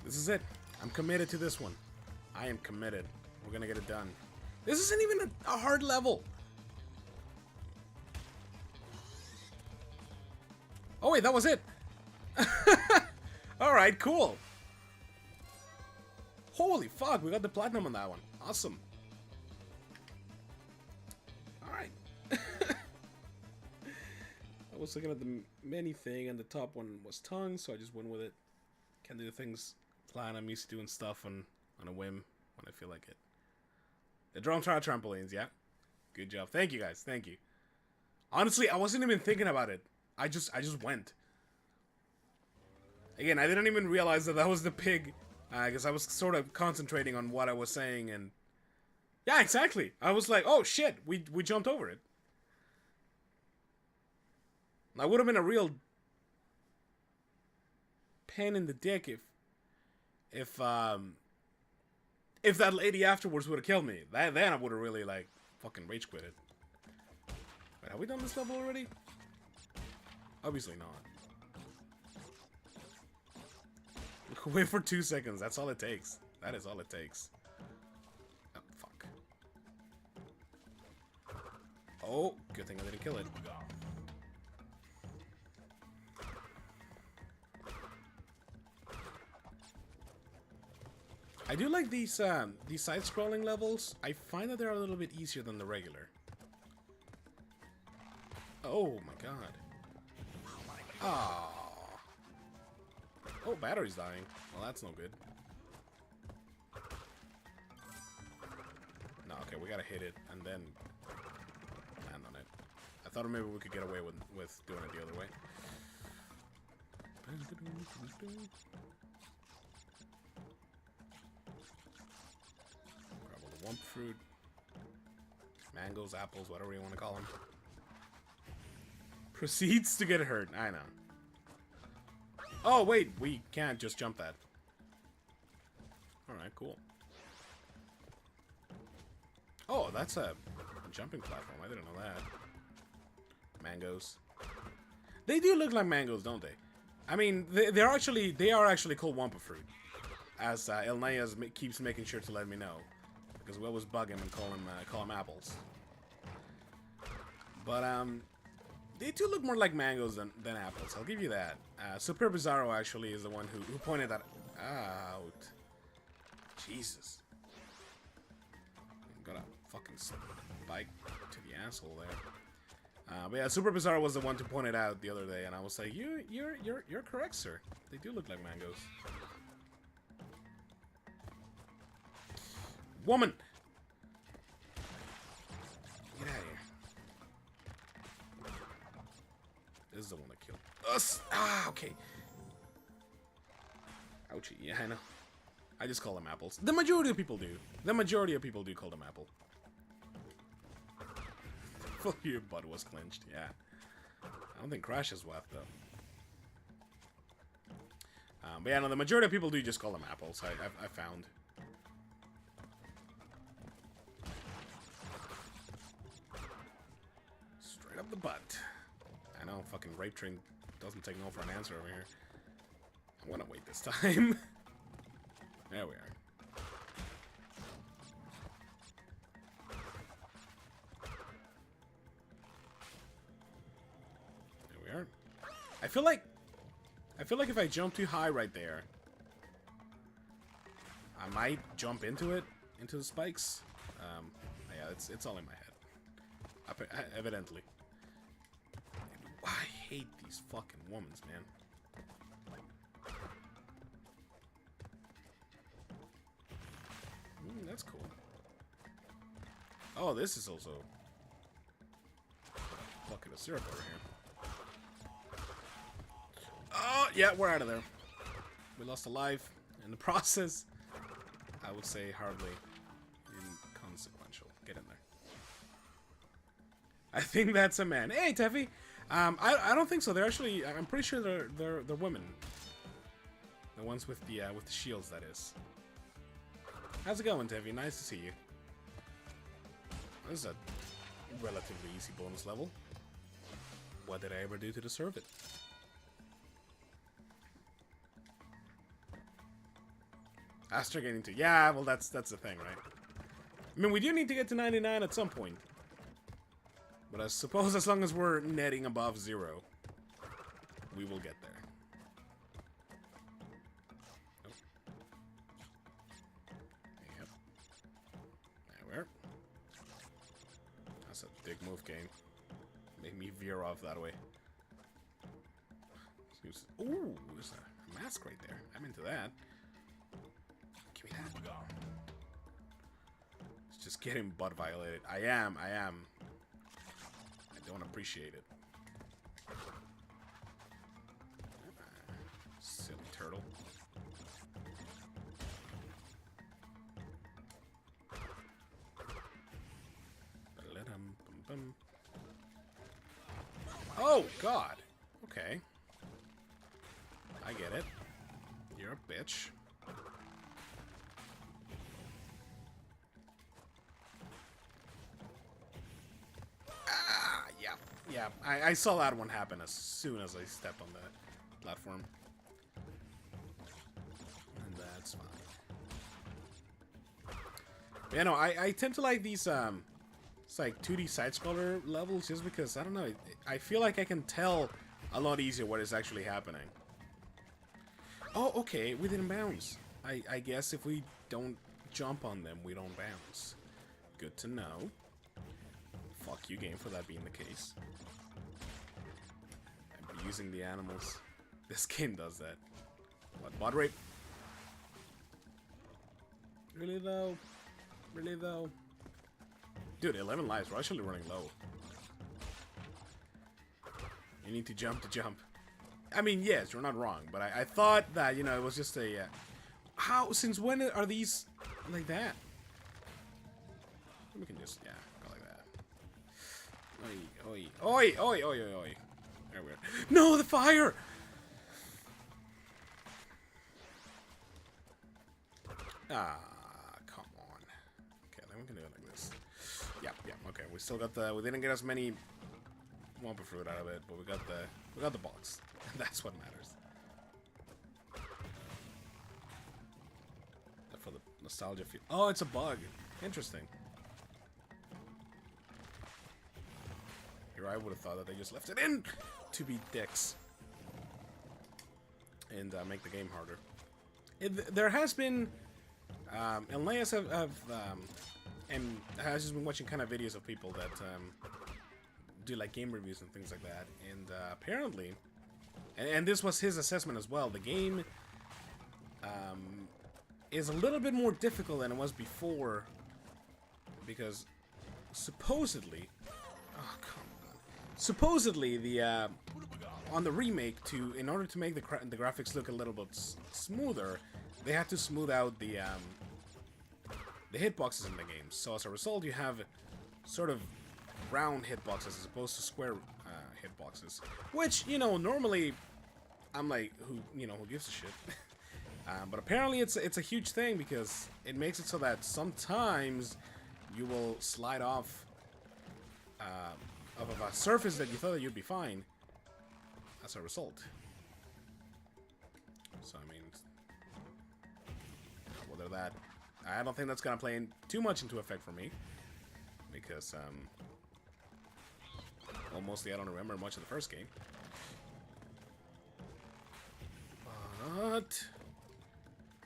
this is it. I'm committed to this one. I am committed. We're gonna get it done. This isn't even a hard level. Oh wait, that was it. Alright, cool. Holy fuck, we got the platinum on that one. Awesome. Alright. I was looking at the mini thing and the top one was tongue, so I just went with it. Can't do the things plan. I'm used to doing stuff on a whim when I feel like it. The drone trial trampolines, yeah. Good job. Thank you guys. Thank you. Honestly, I wasn't even thinking about it. I just went. Again, I didn't even realize that was the pig, because I was sort of concentrating on what I was saying, and yeah, exactly. I was like, oh shit, we jumped over it. That would have been a real pain in the dick if that lady afterwards would have killed me. Then I would have really like fucking rage quit it. Wait, have we done this level already? Obviously not. Wait for 2 seconds. That's all it takes. That is all it takes. Oh, fuck. Oh, good thing I didn't kill it. I do like these side-scrolling levels. I find that they're a little bit easier than the regular. Oh my god. Ah. Oh, battery's dying. Well, that's no good. No, okay, we gotta hit it and then land on it. I thought maybe we could get away with doing it the other way. Grab all the wump fruit. Mangoes, apples, whatever you want to call them. Proceeds to get hurt. I know. Oh, wait, we can't just jump that. Alright, cool. Oh, that's a jumping platform. I didn't know that. Mangoes. They do look like mangoes, don't they? I mean, they are actually called Wampa fruit. As El Nayas keeps making sure to let me know. Because we always bug him and call him apples. But, they do look more like mangoes than apples. I'll give you that. Super Bizarro actually is the one who pointed that out. Jesus. Got a fucking spike to the asshole there. But yeah, Super Bizarro was the one to point it out the other day, and I was like, you're correct, sir. They do look like mangoes. Woman! Get out of here. This is the one that killed us. Ah, okay. Ouchie. Yeah, I know. I just call them apples. The majority of people do. The majority of people do call them apple. Your butt was clenched. Yeah. I don't think Crash is left, though. But yeah, no, the majority of people do just call them apples. I found. Straight up the butt. I know, fucking Rape Train doesn't take no for an answer over here. I'm gonna wait this time. There we are. There we are. I feel like if I jump too high right there, I might jump into it, into the spikes. Yeah, it's all in my head. Evidently. I hate these fucking womans, man. That's cool. Oh, this is also bucket of syrup over here. Oh, yeah, we're out of there. We lost a life in the process. I would say hardly inconsequential. Get in there. I think that's a man. Hey, Teffy. I don't think so. They're actually. I'm pretty sure they're women. The ones with the shields, that is. How's it going, Teffy? Nice to see you. This is a relatively easy bonus level. What did I ever do to deserve it? After getting to... Yeah, well, that's the thing, right? I mean, we do need to get to 99 at some point. But I suppose as long as we're netting above 0, we will get there. Oh. Yep. There we are. That's a big move, game. Make me veer off that way. Ooh, there's a mask right there. I'm into that. Give me that. It's just getting butt violated. I am. I don't appreciate it. Silly turtle. Oh, God. Okay. I get it. You're a bitch. Ah, yeah. Yeah, I saw that one happen as soon as I stepped on the platform. And that's fine. Yeah, no, I tend to like these, it's like 2D side-scroller levels just because, I don't know, I feel like I can tell a lot easier what is actually happening. Oh, okay, we didn't bounce. I guess if we don't jump on them, we don't bounce. Good to know. Fuck you, game, for that being the case. I'm using the animals. This game does that. What, bot rape? Really, though? Really, though? Dude, 11 lives. We're actually running low. You need to jump to jump. I mean, yes, you're not wrong, but I thought that, you know, it was just a... how? Since when are these like that? We can just, yeah, go like that. Oi, oi, oi, oi, oi, oi, oi. There we are. No, the fire! Ah, come on. Okay, then we can do it like this. Yeah, okay. We still got the... We didn't get as many Wumpa Fruit out of it, but we got the box. That's what matters. For the nostalgia feel. Oh, it's a bug. Interesting. Here I would have thought that they just left it in to be dicks and make the game harder. There has been, and Leia's and has just been watching kind of videos of people that do like game reviews and things like that, and apparently, and this was his assessment as well, the game is a little bit more difficult than it was before, because supposedly, oh come on, supposedly the on the remake, in order to make the graphics look a little bit smoother, they had to smooth out the hitboxes in the game. So as a result, you have sort of round hitboxes as opposed to square hitboxes, which, you know, normally I'm like, who gives a shit? But apparently it's a huge thing because it makes it so that sometimes you will slide off of a surface that you thought that you'd be fine as a result. So I mean, whether that, I don't think that's gonna play too much into effect for me because well, mostly I don't remember much of the first game. But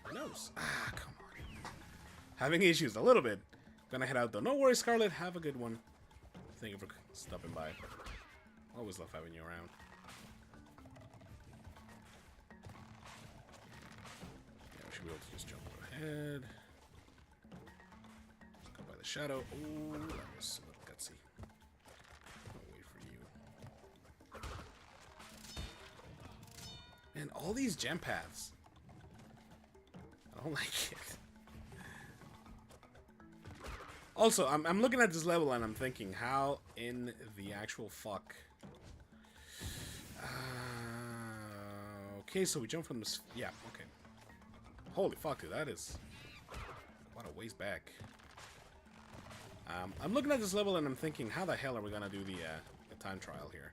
who knows? Ah, come on. Having issues a little bit. Gonna head out though. No worries, Scarlet. Have a good one. Thank you for stopping by. Always love having you around. Yeah, we should be able to just jump ahead. Go by the shadow. Ooh, that was a little gutsy. I'll wait for you. Man, all these gem paths. I don't like it. Also, I'm looking at this level and I'm thinking, how in the actual fuck? Okay, so we jump from this. Yeah, okay. Holy fuck, dude, that is what a ways back. I'm looking at this level and I'm thinking, how the hell are we gonna do the time trial here?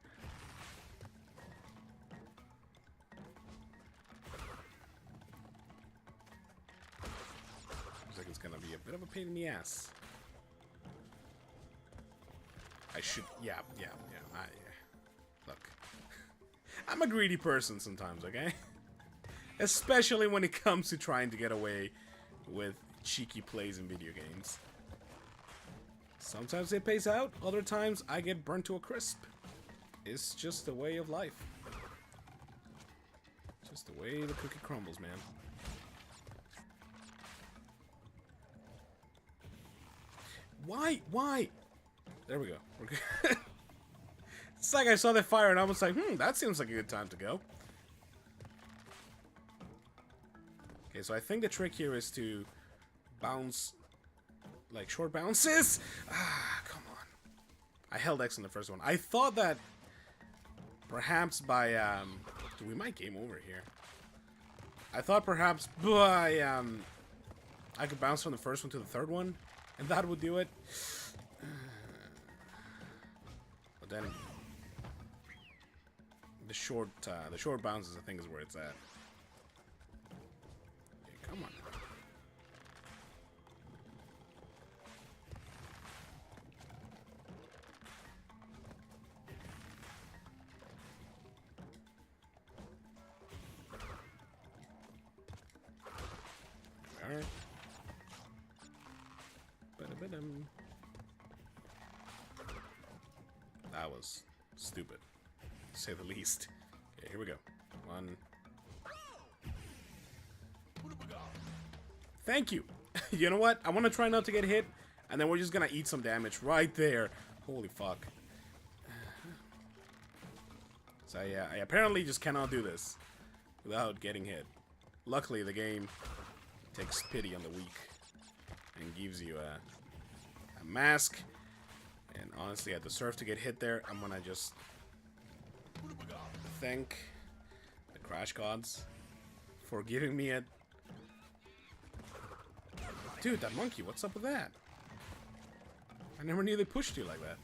Looks like it's gonna be a bit of a pain in the ass. I should, yeah. Look, I'm a greedy person sometimes, okay? Especially when it comes to trying to get away with cheeky plays in video games. Sometimes it pays out, other times I get burnt to a crisp. It's just the way of life. Just the way the cookie crumbles, man. Why? Why? There we go. We're good. It's like I saw that fire and I was like, that seems like a good time to go. Okay, so I think the trick here is to bounce, like short bounces. Ah, come on. I held X in the first one. I thought that perhaps by, we might game over here. I thought perhaps by, I could bounce from the first one to the third one, and that would do it. But then the short bounces, I think, is where it's at. Okay, come on. Alright. Ba-da-ba-dum. That was stupid, to say the least. Okay, here we go. One. Thank you. You know what? I want to try not to get hit, and then we're just gonna eat some damage right there. Holy fuck. So yeah, I apparently just cannot do this without getting hit. Luckily, the game takes pity on the weak and gives you a mask. And honestly, I deserve to get hit there. I'm gonna just thank the Crash Gods for giving me a... Dude, that monkey, what's up with that? I never knew they pushed you like that.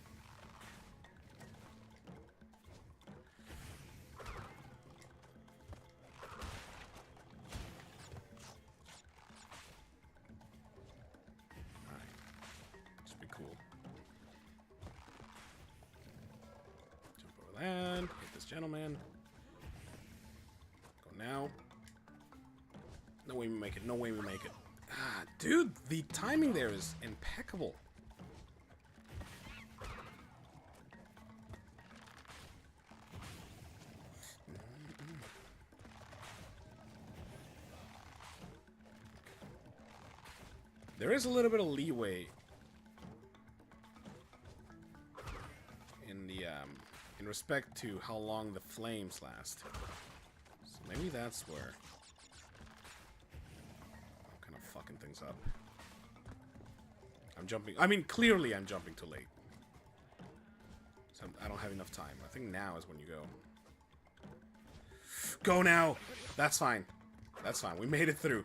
Alright. Just be cool. Jump over that. Hit this gentleman. Go now. No way we make it. No way we make it. Ah, dude, the timing there is impeccable. There is a little bit of leeway in the in respect to how long the flames last. So maybe that's where I'm kind of fucking things up. I'm jumping. I mean, clearly I'm jumping too late. So I don't have enough time. I think now is when you go. Go now! That's fine. That's fine. We made it through.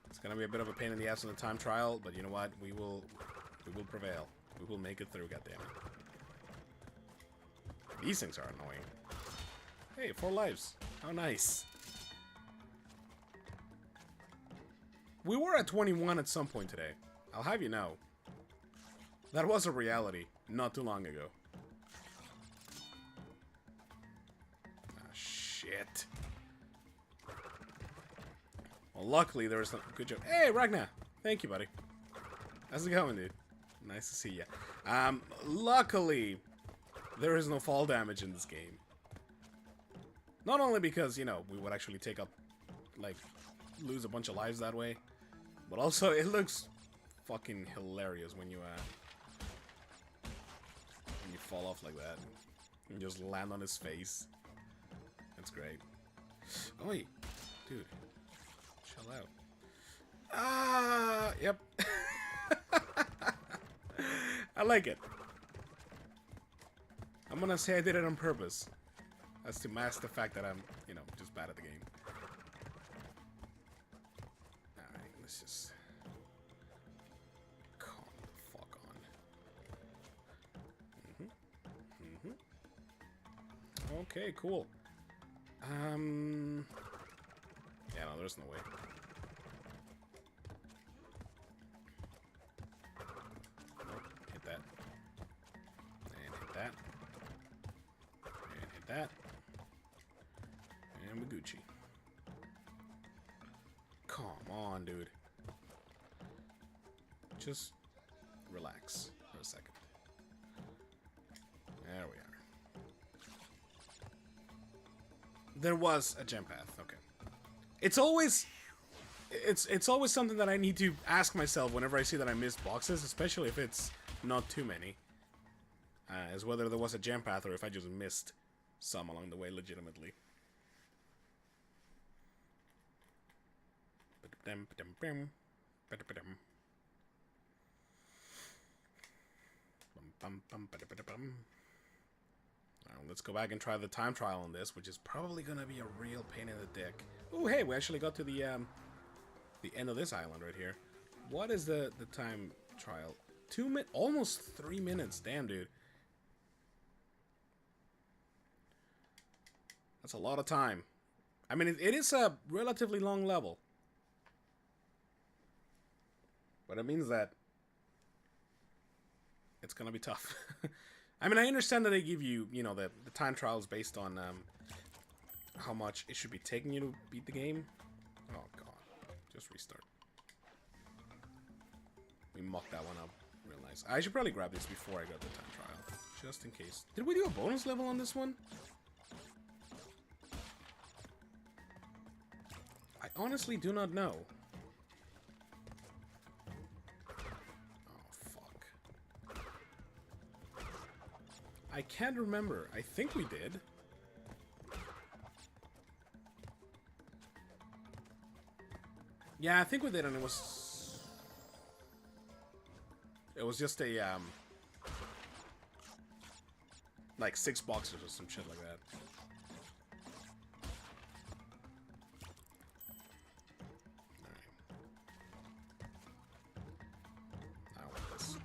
It's gonna be a bit of a pain in the ass on the time trial, but you know what? We will prevail. We will make it through, goddammit. These things are annoying. Hey, 4 lives. How nice. We were at 21 at some point today. I'll have you know. That was a reality not too long ago. Ah, shit. Well, luckily there was some good job. Hey, Ragnar! Thank you, buddy. How's it going, dude? Nice to see ya. Luckily, there is no fall damage in this game. Not only because, you know, we would actually take up, like, lose a bunch of lives that way, but also it looks fucking hilarious when you fall off like that and just land on his face. That's great. Oi, dude, chill out. Ah, yep. I like it. I'm gonna say I did it on purpose. That's to mask the fact that I'm, you know, just bad at the game. Alright, let's just calm the fuck on. Okay, cool. Yeah, no, there's no way. Nope, hit that. And hit that. And hit that. And we're Gucci. Come on, dude. Just relax for a second. There we are. There was a gem path. Okay. It's always something that I need to ask myself whenever I see that I missed boxes, especially if it's not too many. Is whether there was a gem path or if I just missed some along the way legitimately. Let's go back and try the time trial on this, which is probably gonna be a real pain in the dick. Oh, hey, we actually got to the end of this island right here. What is the time trial? Almost 3 minutes. Damn, dude. That's a lot of time. I mean, it is a relatively long level. But it means that it's gonna be tough. I mean, I understand that they give you, you know, the time trials based on how much it should be taking you to beat the game. Oh, God. Just restart. We mucked that one up real nice. I should probably grab this before I got the time trial, just in case. Did we do a bonus level on this one? I honestly do not know. I can't remember. I think we did. Yeah, I think we did, and it was just a like 6 boxes or some shit like that. Alright. I want this.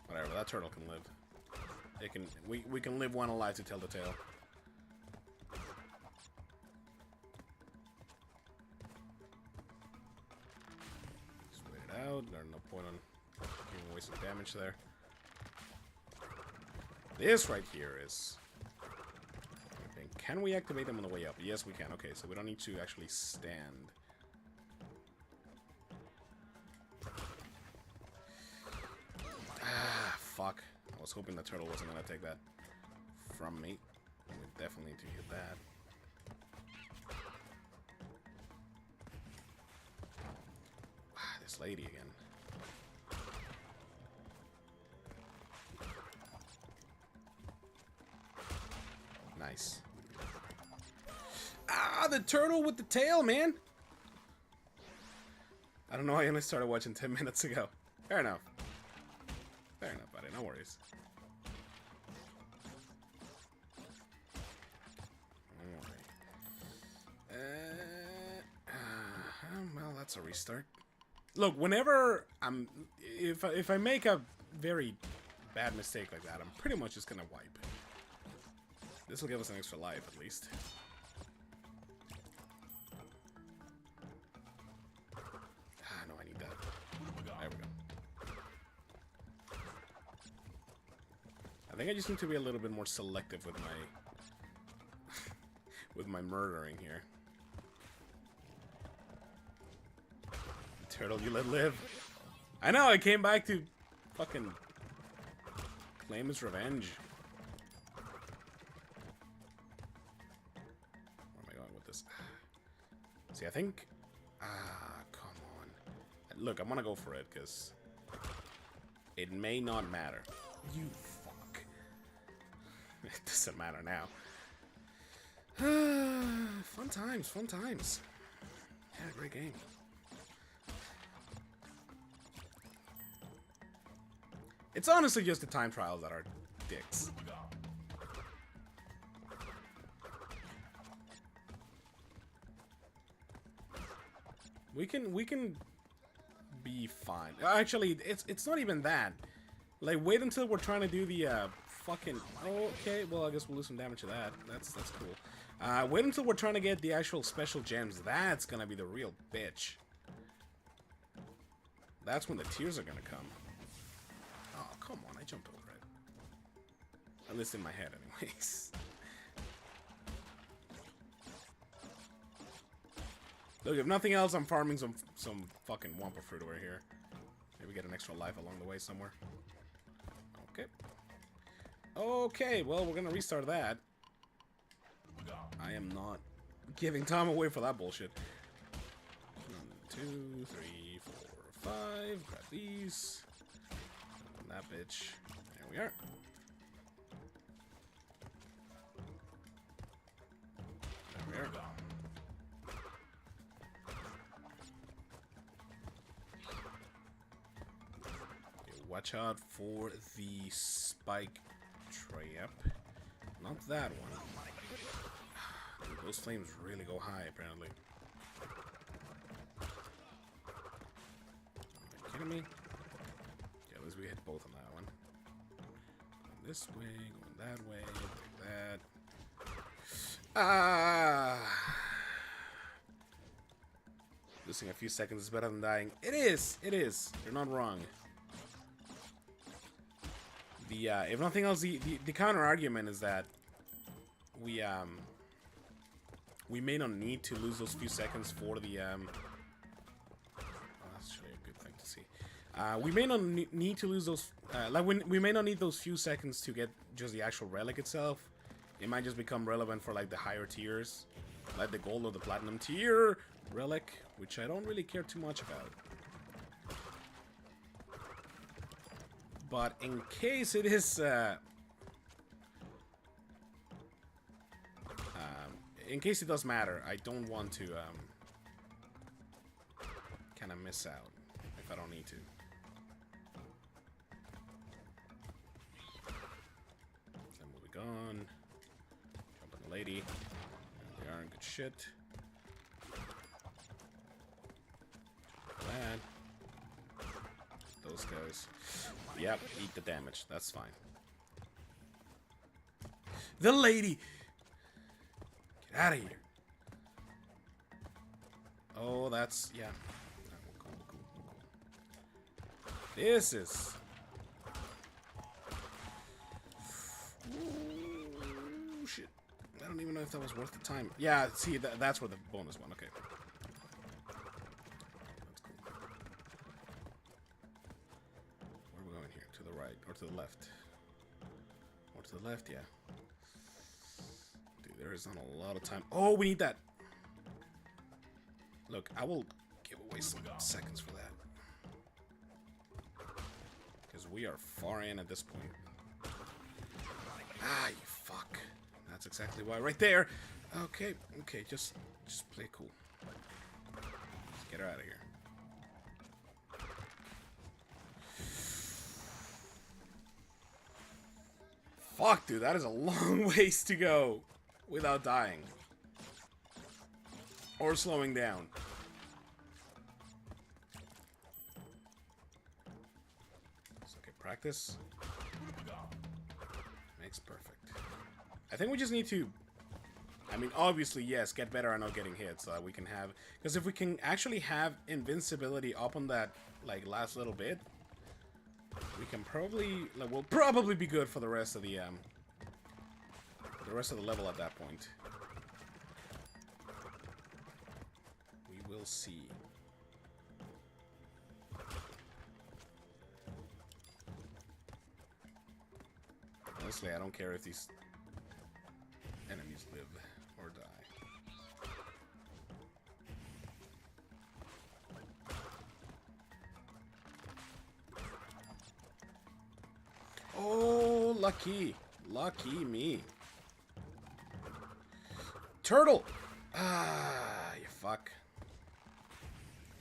Whatever, that turtle can live. It can. We can live one alive to tell the tale. Just wait it out. There's no point on giving away some damage there. This right here is. I think, can we activate them on the way up? Yes, we can. Okay, so we don't need to actually stand. Ah, fuck. I was hoping the turtle wasn't gonna take that from me. We definitely need to hit that. Ah, this lady again. Nice. Ah, the turtle with the tail, man! I don't know, I only started watching 10 minutes ago. Fair enough. Fair enough, buddy. No worries. Well, that's a restart. Look, whenever if I make a very bad mistake like that, I'm pretty much just gonna wipe. This will give us an extra life, at least. Ah, no, I need that. There we go. I think I just need to be a little bit more selective with my with my murdering here. Turtle, you let live. I know, I came back to fucking claim his revenge. Where am I going with this? See, I think... Ah, come on. look, I'm gonna go for it, because it may not matter. You fuck. It doesn't matter now. Fun times, fun times. Yeah, great game. It's honestly just the time trials that are dicks. We can be fine. Actually, it's not even that. Like, wait until we're trying to do the fucking. Oh, okay, well, I guess we'll lose some damage to that. That's cool. Wait until we're trying to get the actual special gems. That's gonna be the real bitch. That's when the tears are gonna come. Oh, come on, I jumped over it. At least in my head, anyways. Look, if nothing else, I'm farming some fucking Wampa fruit over here. Maybe get an extra life along the way somewhere. Okay. Okay, well, we're gonna restart that. I am not giving time away for that bullshit. 1, 2, 3, 4, 5. Grab these. And that bitch. There we are. There we are. Watch out for the spike trap. Not that one. Dude, those flames really go high, apparently. Are you kidding me? Yeah, at least we hit both on that one. Going this way, going that way, like that. Ah! Losing a few seconds is better than dying. It is! It is! You're not wrong. The, if nothing else, the counter argument is that we may not need to lose those few seconds for the, oh, that's actually a good thing to see. We may not need to lose those, we may not need those few seconds to get just the actual relic itself. It might just become relevant for, like, the higher tiers, like the gold or the platinum tier relic, which I don't really care too much about. But in case it is, in case it does matter, I don't want to, kind of miss out if I don't need to. Then moving on. Jump on the lady. There we are in good shit. That. Those guys. Yep, eat the damage. That's fine. The lady! Get out of here. Oh, that's... yeah. Cool. This is... Ooh, shit. I don't even know if that was worth the time. Yeah, see, that's where the bonus one. Okay. Or to the left. Or to the left, yeah. Dude, there is not a lot of time. Oh, we need that. Look, I will give away some seconds for that. Because we are far in at this point. Ah, you fuck. That's exactly why. Right there. Okay, just play cool. Let's get her out of here. Fuck, dude, that is a long ways to go without dying. Or slowing down. It's okay, practice. Makes perfect. I think we just need to... I mean, obviously, yes, get better at not getting hit so that we can have... Because if we can actually have invincibility up on that, like, last little bit... We can probably, like, we'll probably be good for the rest of the level at that point. We will see. Honestly, I don't care if these enemies live or die. lucky. Lucky me. Turtle! Ah, you fuck.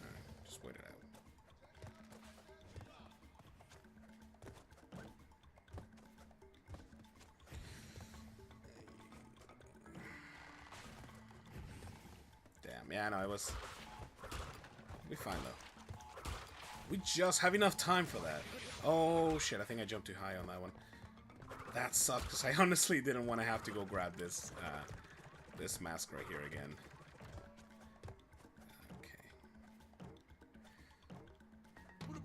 Alright, just wait it out. Damn, yeah, no, it was... We'll be fine, though. We just have enough time for that. Oh, shit, I think I jumped too high on that one. That sucked, because I honestly didn't want to have to go grab this, this mask right here again. Okay.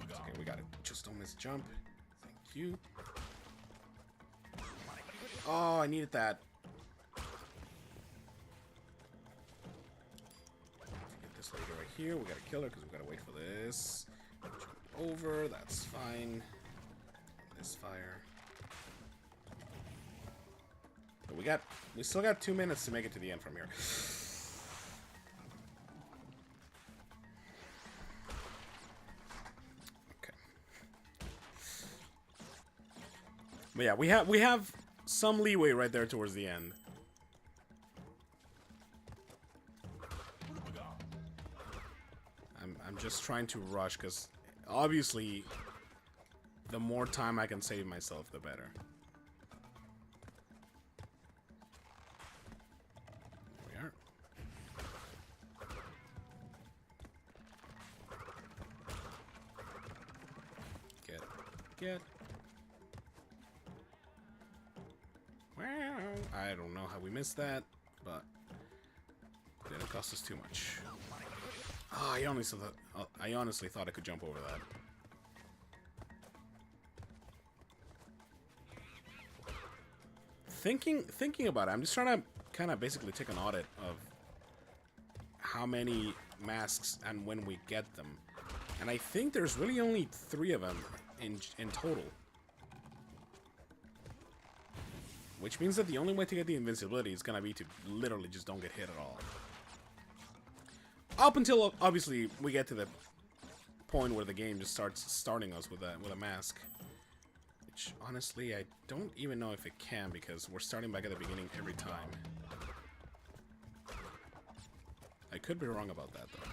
It's okay, we got it. Just don't miss jump. Thank you. Oh, I needed that. Get this lady right here. We gotta kill her because we gotta wait for this. Jump over. That's fine. This fire. But we still got 2 minutes to make it to the end from here. Okay. But yeah, we have some leeway right there towards the end. I'm just trying to rush because obviously the more time I can save myself, the better. Get. Wow. I don't know how we missed that, but it didn't cost us too much. Oh, I honestly thought I could jump over that. Thinking about it, I'm just trying to kind of basically take an audit of how many masks and when we get them. And I think there's really only 3 of them in total. Which means that the only way to get the invincibility is gonna be to literally just don't get hit at all. Up until, obviously, we get to the point where the game just starting us with a mask. Which, honestly, I don't even know if it can, because we're starting back at the beginning every time. I could be wrong about that, though.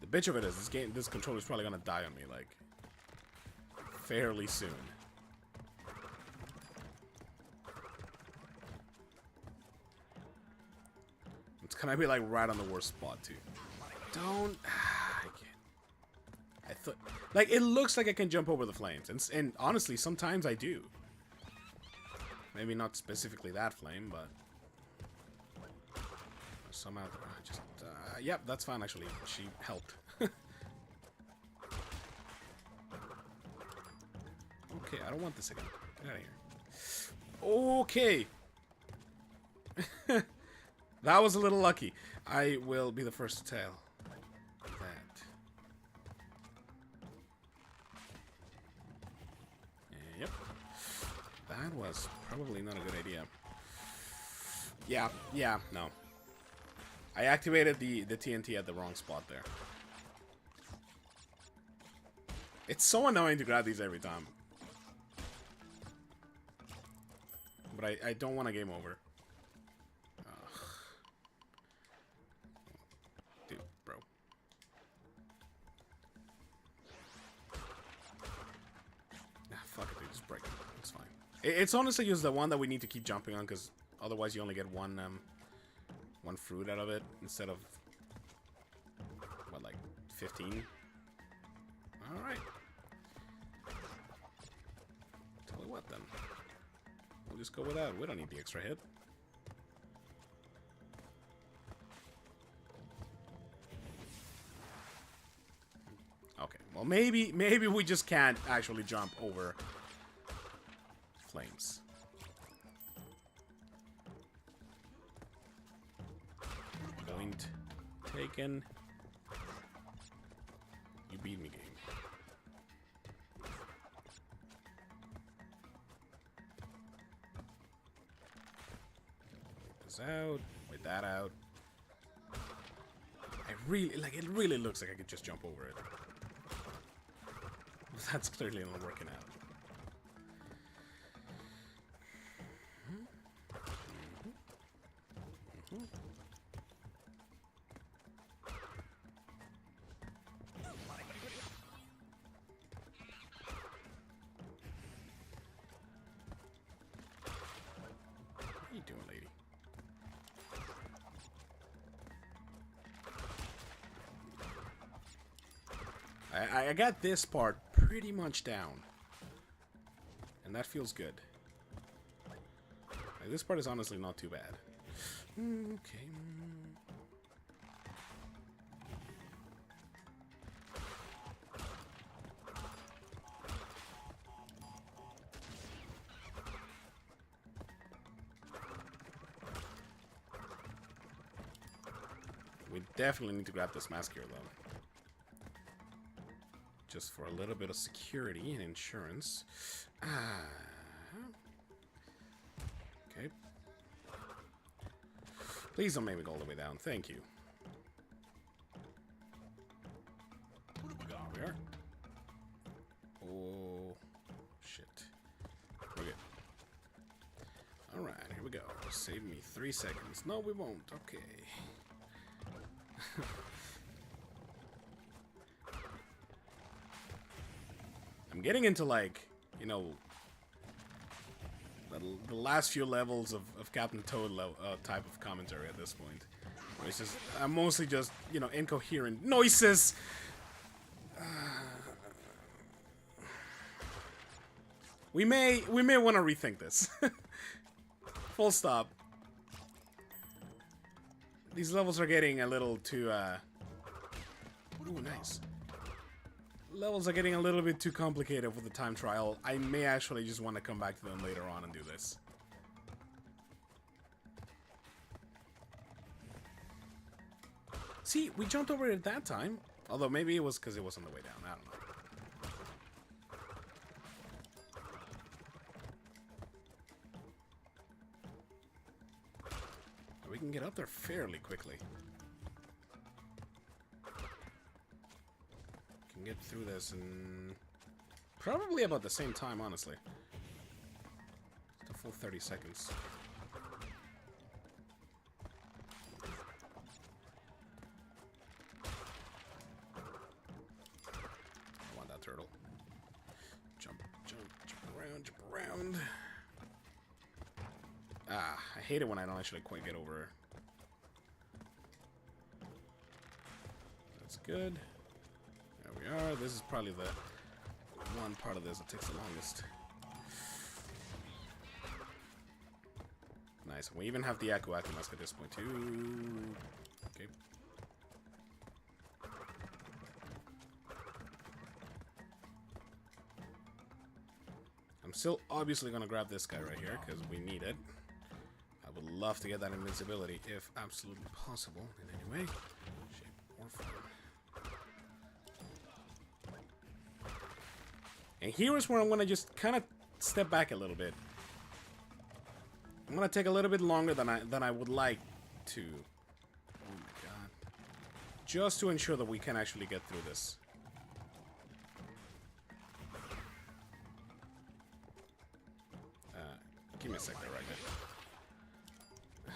The bitch of it is, this controller's probably gonna die on me, like, fairly soon. It's gonna be, like, right on the worst spot, too. Don't... I can't. I thought... Like, it looks like I can jump over the flames, and honestly, sometimes I do. Maybe not specifically that flame, but... Somehow, just... yep, that's fine, actually. She helped. Okay, I don't want this again. Get out of here. Okay. That was a little lucky. I will be the first to tell that. Yep. That was probably not a good idea. Yeah, no. I activated the TNT at the wrong spot there. It's so annoying to grab these every time. But I don't want a game over. Ugh. Dude, bro. Fuck it, dude, just break it. It's fine. It's honestly just the one that we need to keep jumping on, because otherwise you only get one fruit out of it instead of what, like 15? Alright. Tell you what then. We'll just go with that. We don't need the extra hit. Okay. Well, maybe we just can't actually jump over flames. Point taken. You beat me, game. Out, wait that out. I it really looks like I could just jump over it. That's clearly not working out. What are you doing, lady? I got this part pretty much down. And that feels good. Like, this part is honestly not too bad. Okay. We definitely need to grab this mask here, though. Just for a little bit of security and insurance. Okay. Please don't make me go all the way down. Thank you. There we are. Oh, shit. We're good. Alright, here we go. Save me 3 seconds. No, we won't. Okay. I'm getting into, like, you know, the last few levels of Captain Toad type of commentary at this point. Where it's just, I'm mostly just, you know, incoherent noises. We may want to rethink this. Full stop. These levels are getting a little too, ooh, nice. Levels are getting a little bit too complicated with the time trial. I may actually just want to come back to them later on and do this. See, we jumped over it that time. Although maybe it was because it was on the way down. I don't know. We can get up there fairly quickly. Can get through this in probably about the same time, honestly. Just a full 30 seconds. I want that turtle. Jump, jump, jump around, jump around. Ah, I hate it when I don't actually quite get over. That's good. There we are. This is probably the one part of this that takes the longest. Nice. We even have the Aku Aku mask at this point too. Okay. I'm still obviously gonna grab this guy right here because we need it. I would love to get that invincibility if absolutely possible in any way, shape, or form. And here is where I'm gonna just kind of step back a little bit. I'm gonna take a little bit longer than I would like to. Oh my god! Just to ensure that we can actually get through this. Give me a second, right there.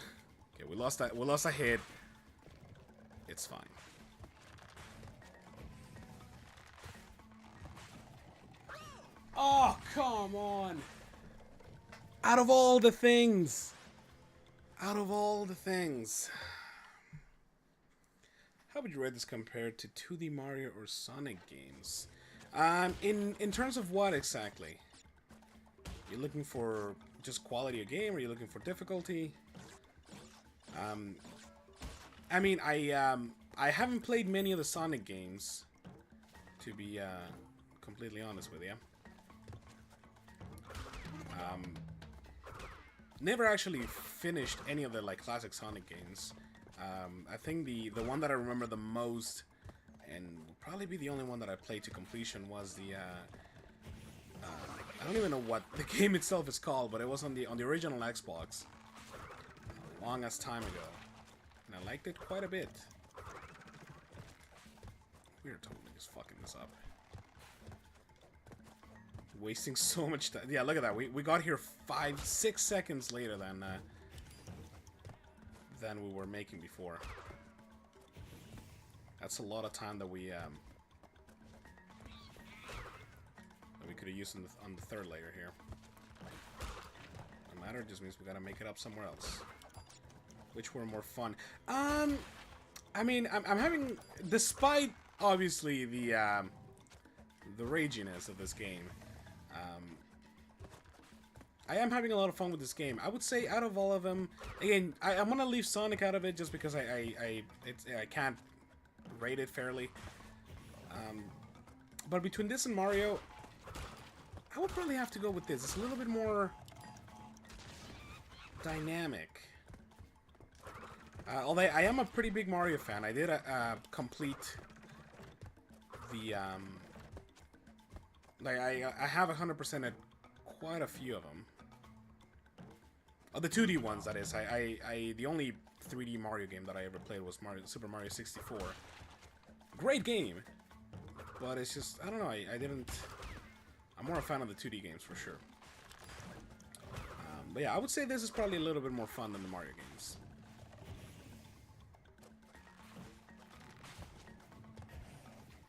Okay, we lost that. We lost a hit. It's fine. Oh, come on! Out of all the things, how would you rate this compared to 2D Mario or Sonic games? In terms of what exactly? You're looking for just quality of game, or are you looking for difficulty? I mean, I haven't played many of the Sonic games, to be completely honest with you. Never actually finished any of the like classic Sonic games. I think the one that I remember the most, and will probably be the only one that I played to completion, was the I don't even know what the game itself is called, but it was on the original Xbox a long ass time ago, and I liked it quite a bit. We're totally just fucking this up. Wasting so much time. Yeah, look at that. We got here 6 seconds later than we were making before. That's a lot of time that we could have used on the third layer here. No matter, it just means we gotta make it up somewhere else. Which were more fun. I mean, I'm having, despite obviously the raginess of this game, I am having a lot of fun with this game. I would say out of all of them, again, I'm gonna leave Sonic out of it just because I can't rate it fairly. But between this and Mario, I would probably have to go with this. It's a little bit more dynamic. Although I am a pretty big Mario fan. I did complete the like I have 100% quite a few of them. The 2D ones, that is. The only 3D Mario game that I ever played was Super Mario 64. Great game, but it's just, I don't know. I'm more a fan of the 2D games for sure. But yeah, I would say this is probably a little bit more fun than the Mario games.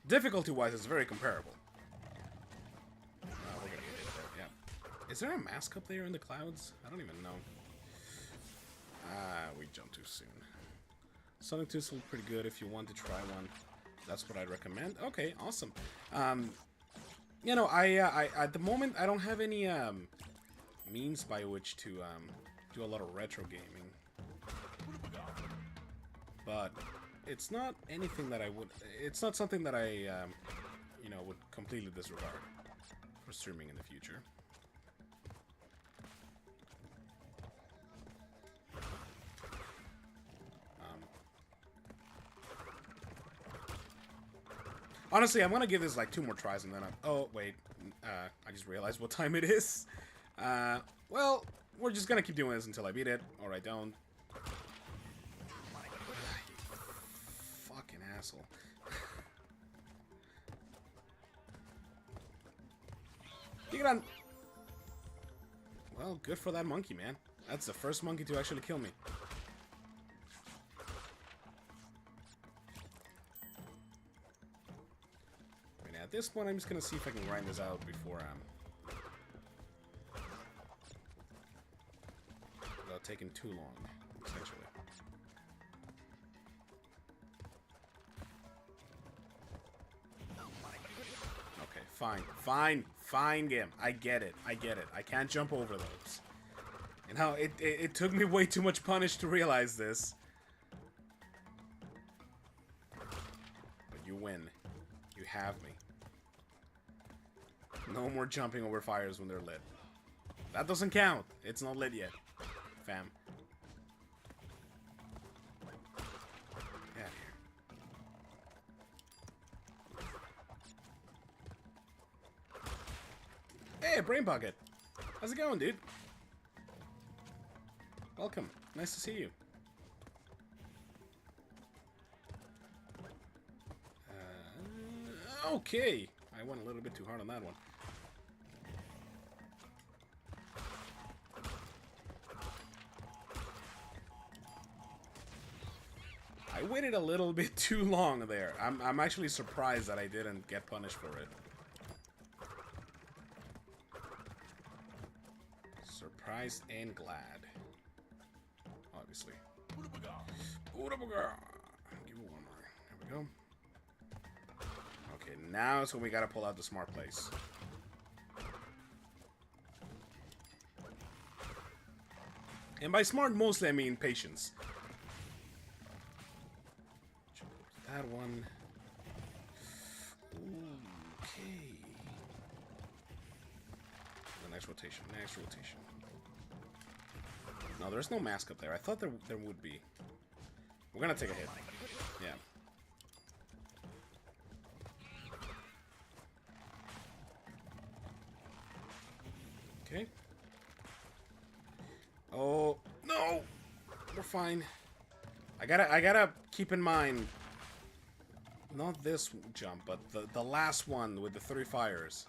Difficulty-wise, it's very comparable. We're gonna get it there, yeah. Is there a mask up there in the clouds? I don't even know. We jumped too soon. Sonic 2 is still pretty good if you want to try one. That's what I'd recommend. Okay, awesome. You know, I at the moment I don't have any means by which to do a lot of retro gaming. But it's not anything that I would. It's not something that I, you know, would completely disregard for streaming in the future. Honestly, I'm gonna give this like 2 more tries and then oh wait, I just realized what time it is. Well, we're just gonna keep doing this until I beat it, or I don't. Fucking asshole. You get on. Well, good for that monkey, man. That's the first monkey to actually kill me. At this point, I'm just gonna see if I can grind this out before without taking too long, essentially. Okay, fine game. I get it. I can't jump over those. And how it took me way too much punish to realize this. But you win. You have me. No more jumping over fires when they're lit. That doesn't count. It's not lit yet, fam. Get out of here. Hey, Brain Bucket. How's it going, dude? Welcome. Nice to see you. Okay. I went a little bit too hard on that one. I waited a little bit too long there. I'm actually surprised that I didn't get punished for it. Surprised and glad. Obviously. Give me one more. There we go. Okay, now is when we gotta pull out the smart place. And by smart, mostly I mean patience. That one. Okay. The next rotation. Next rotation. No, there's no mask up there. I thought there would be. We're gonna take a hit. Yeah. Okay. Oh no! We're fine. I gotta keep in mind Not this jump, but the last one with the 3 fires.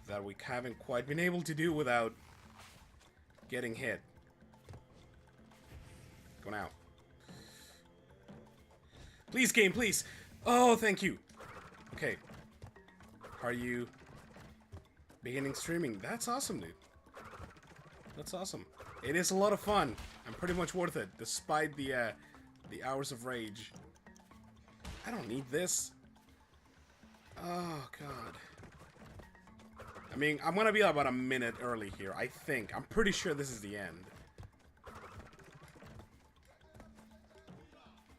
That we haven't quite been able to do without getting hit. Go now. Please, game, please. Oh, thank you. Okay. Are you beginning streaming? That's awesome, dude. That's awesome. It is a lot of fun. I'm pretty much worth it, despite the hours of rage. I don't need this. Oh, God. I mean, I'm gonna be about a minute early here, I think. I'm pretty sure this is the end.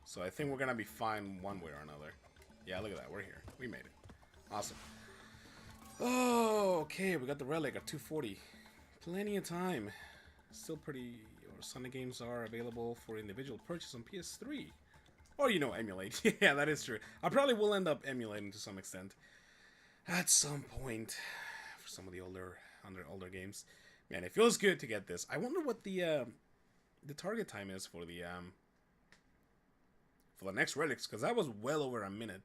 So I think we're gonna be fine one way or another. Yeah, look at that. We're here. We made it. Awesome. Oh, okay. We got the relic at 240. Plenty of time. Still pretty... Or Sonic games are available for individual purchase on PS3. Or, you know, emulate. Yeah, that is true. I probably will end up emulating to some extent. At some point. For some of the older games. Man, it feels good to get this. I wonder what the target time is for the next relics, because that was well over a minute.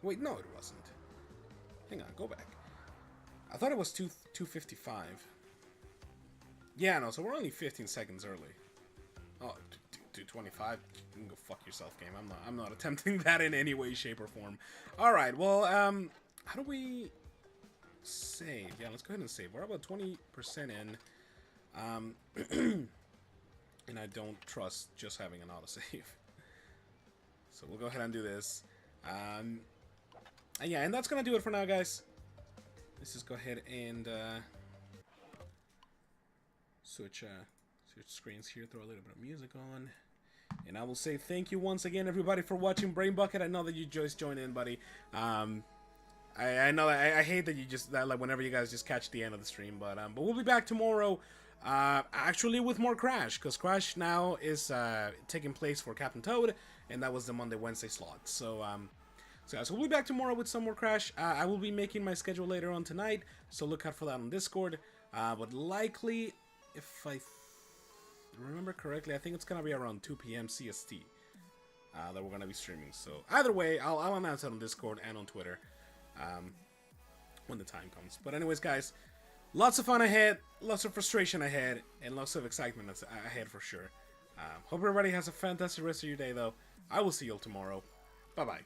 Wait, no, it wasn't. Hang on, go back. I thought it was 2:55. Yeah, no, so we're only 15 seconds early. Oh, 2:25. You can go fuck yourself, game. I'm not attempting that in any way, shape, or form. All right, well, how do we save? Yeah, let's go ahead and save. We're about 20% in. And I don't trust just having an autosave. So we'll go ahead and do this. Yeah, and that's gonna do it for now, guys. Let's just go ahead and switch screens here, throw a little bit of music on. And I will say thank you once again, everybody, for watching Brain Bucket. I know that you just joined in, buddy. I know that I hate that you just like whenever you guys just catch the end of the stream, but we'll be back tomorrow. Actually with more Crash, because Crash now is taking place for Captain Toad, and that was the Monday-Wednesday slot. So so we'll be back tomorrow with some more Crash. I will be making my schedule later on tonight, so look out for that on Discord. But likely, if I remember correctly, I think it's gonna be around 2 p.m. CST that we're gonna be streaming. So either way, I'll announce it on Discord and on Twitter when the time comes. But anyways, guys. Lots of fun ahead, lots of frustration ahead, and lots of excitement ahead for sure. Hope everybody has a fantastic rest of your day, though. I will see you all tomorrow. Bye-bye.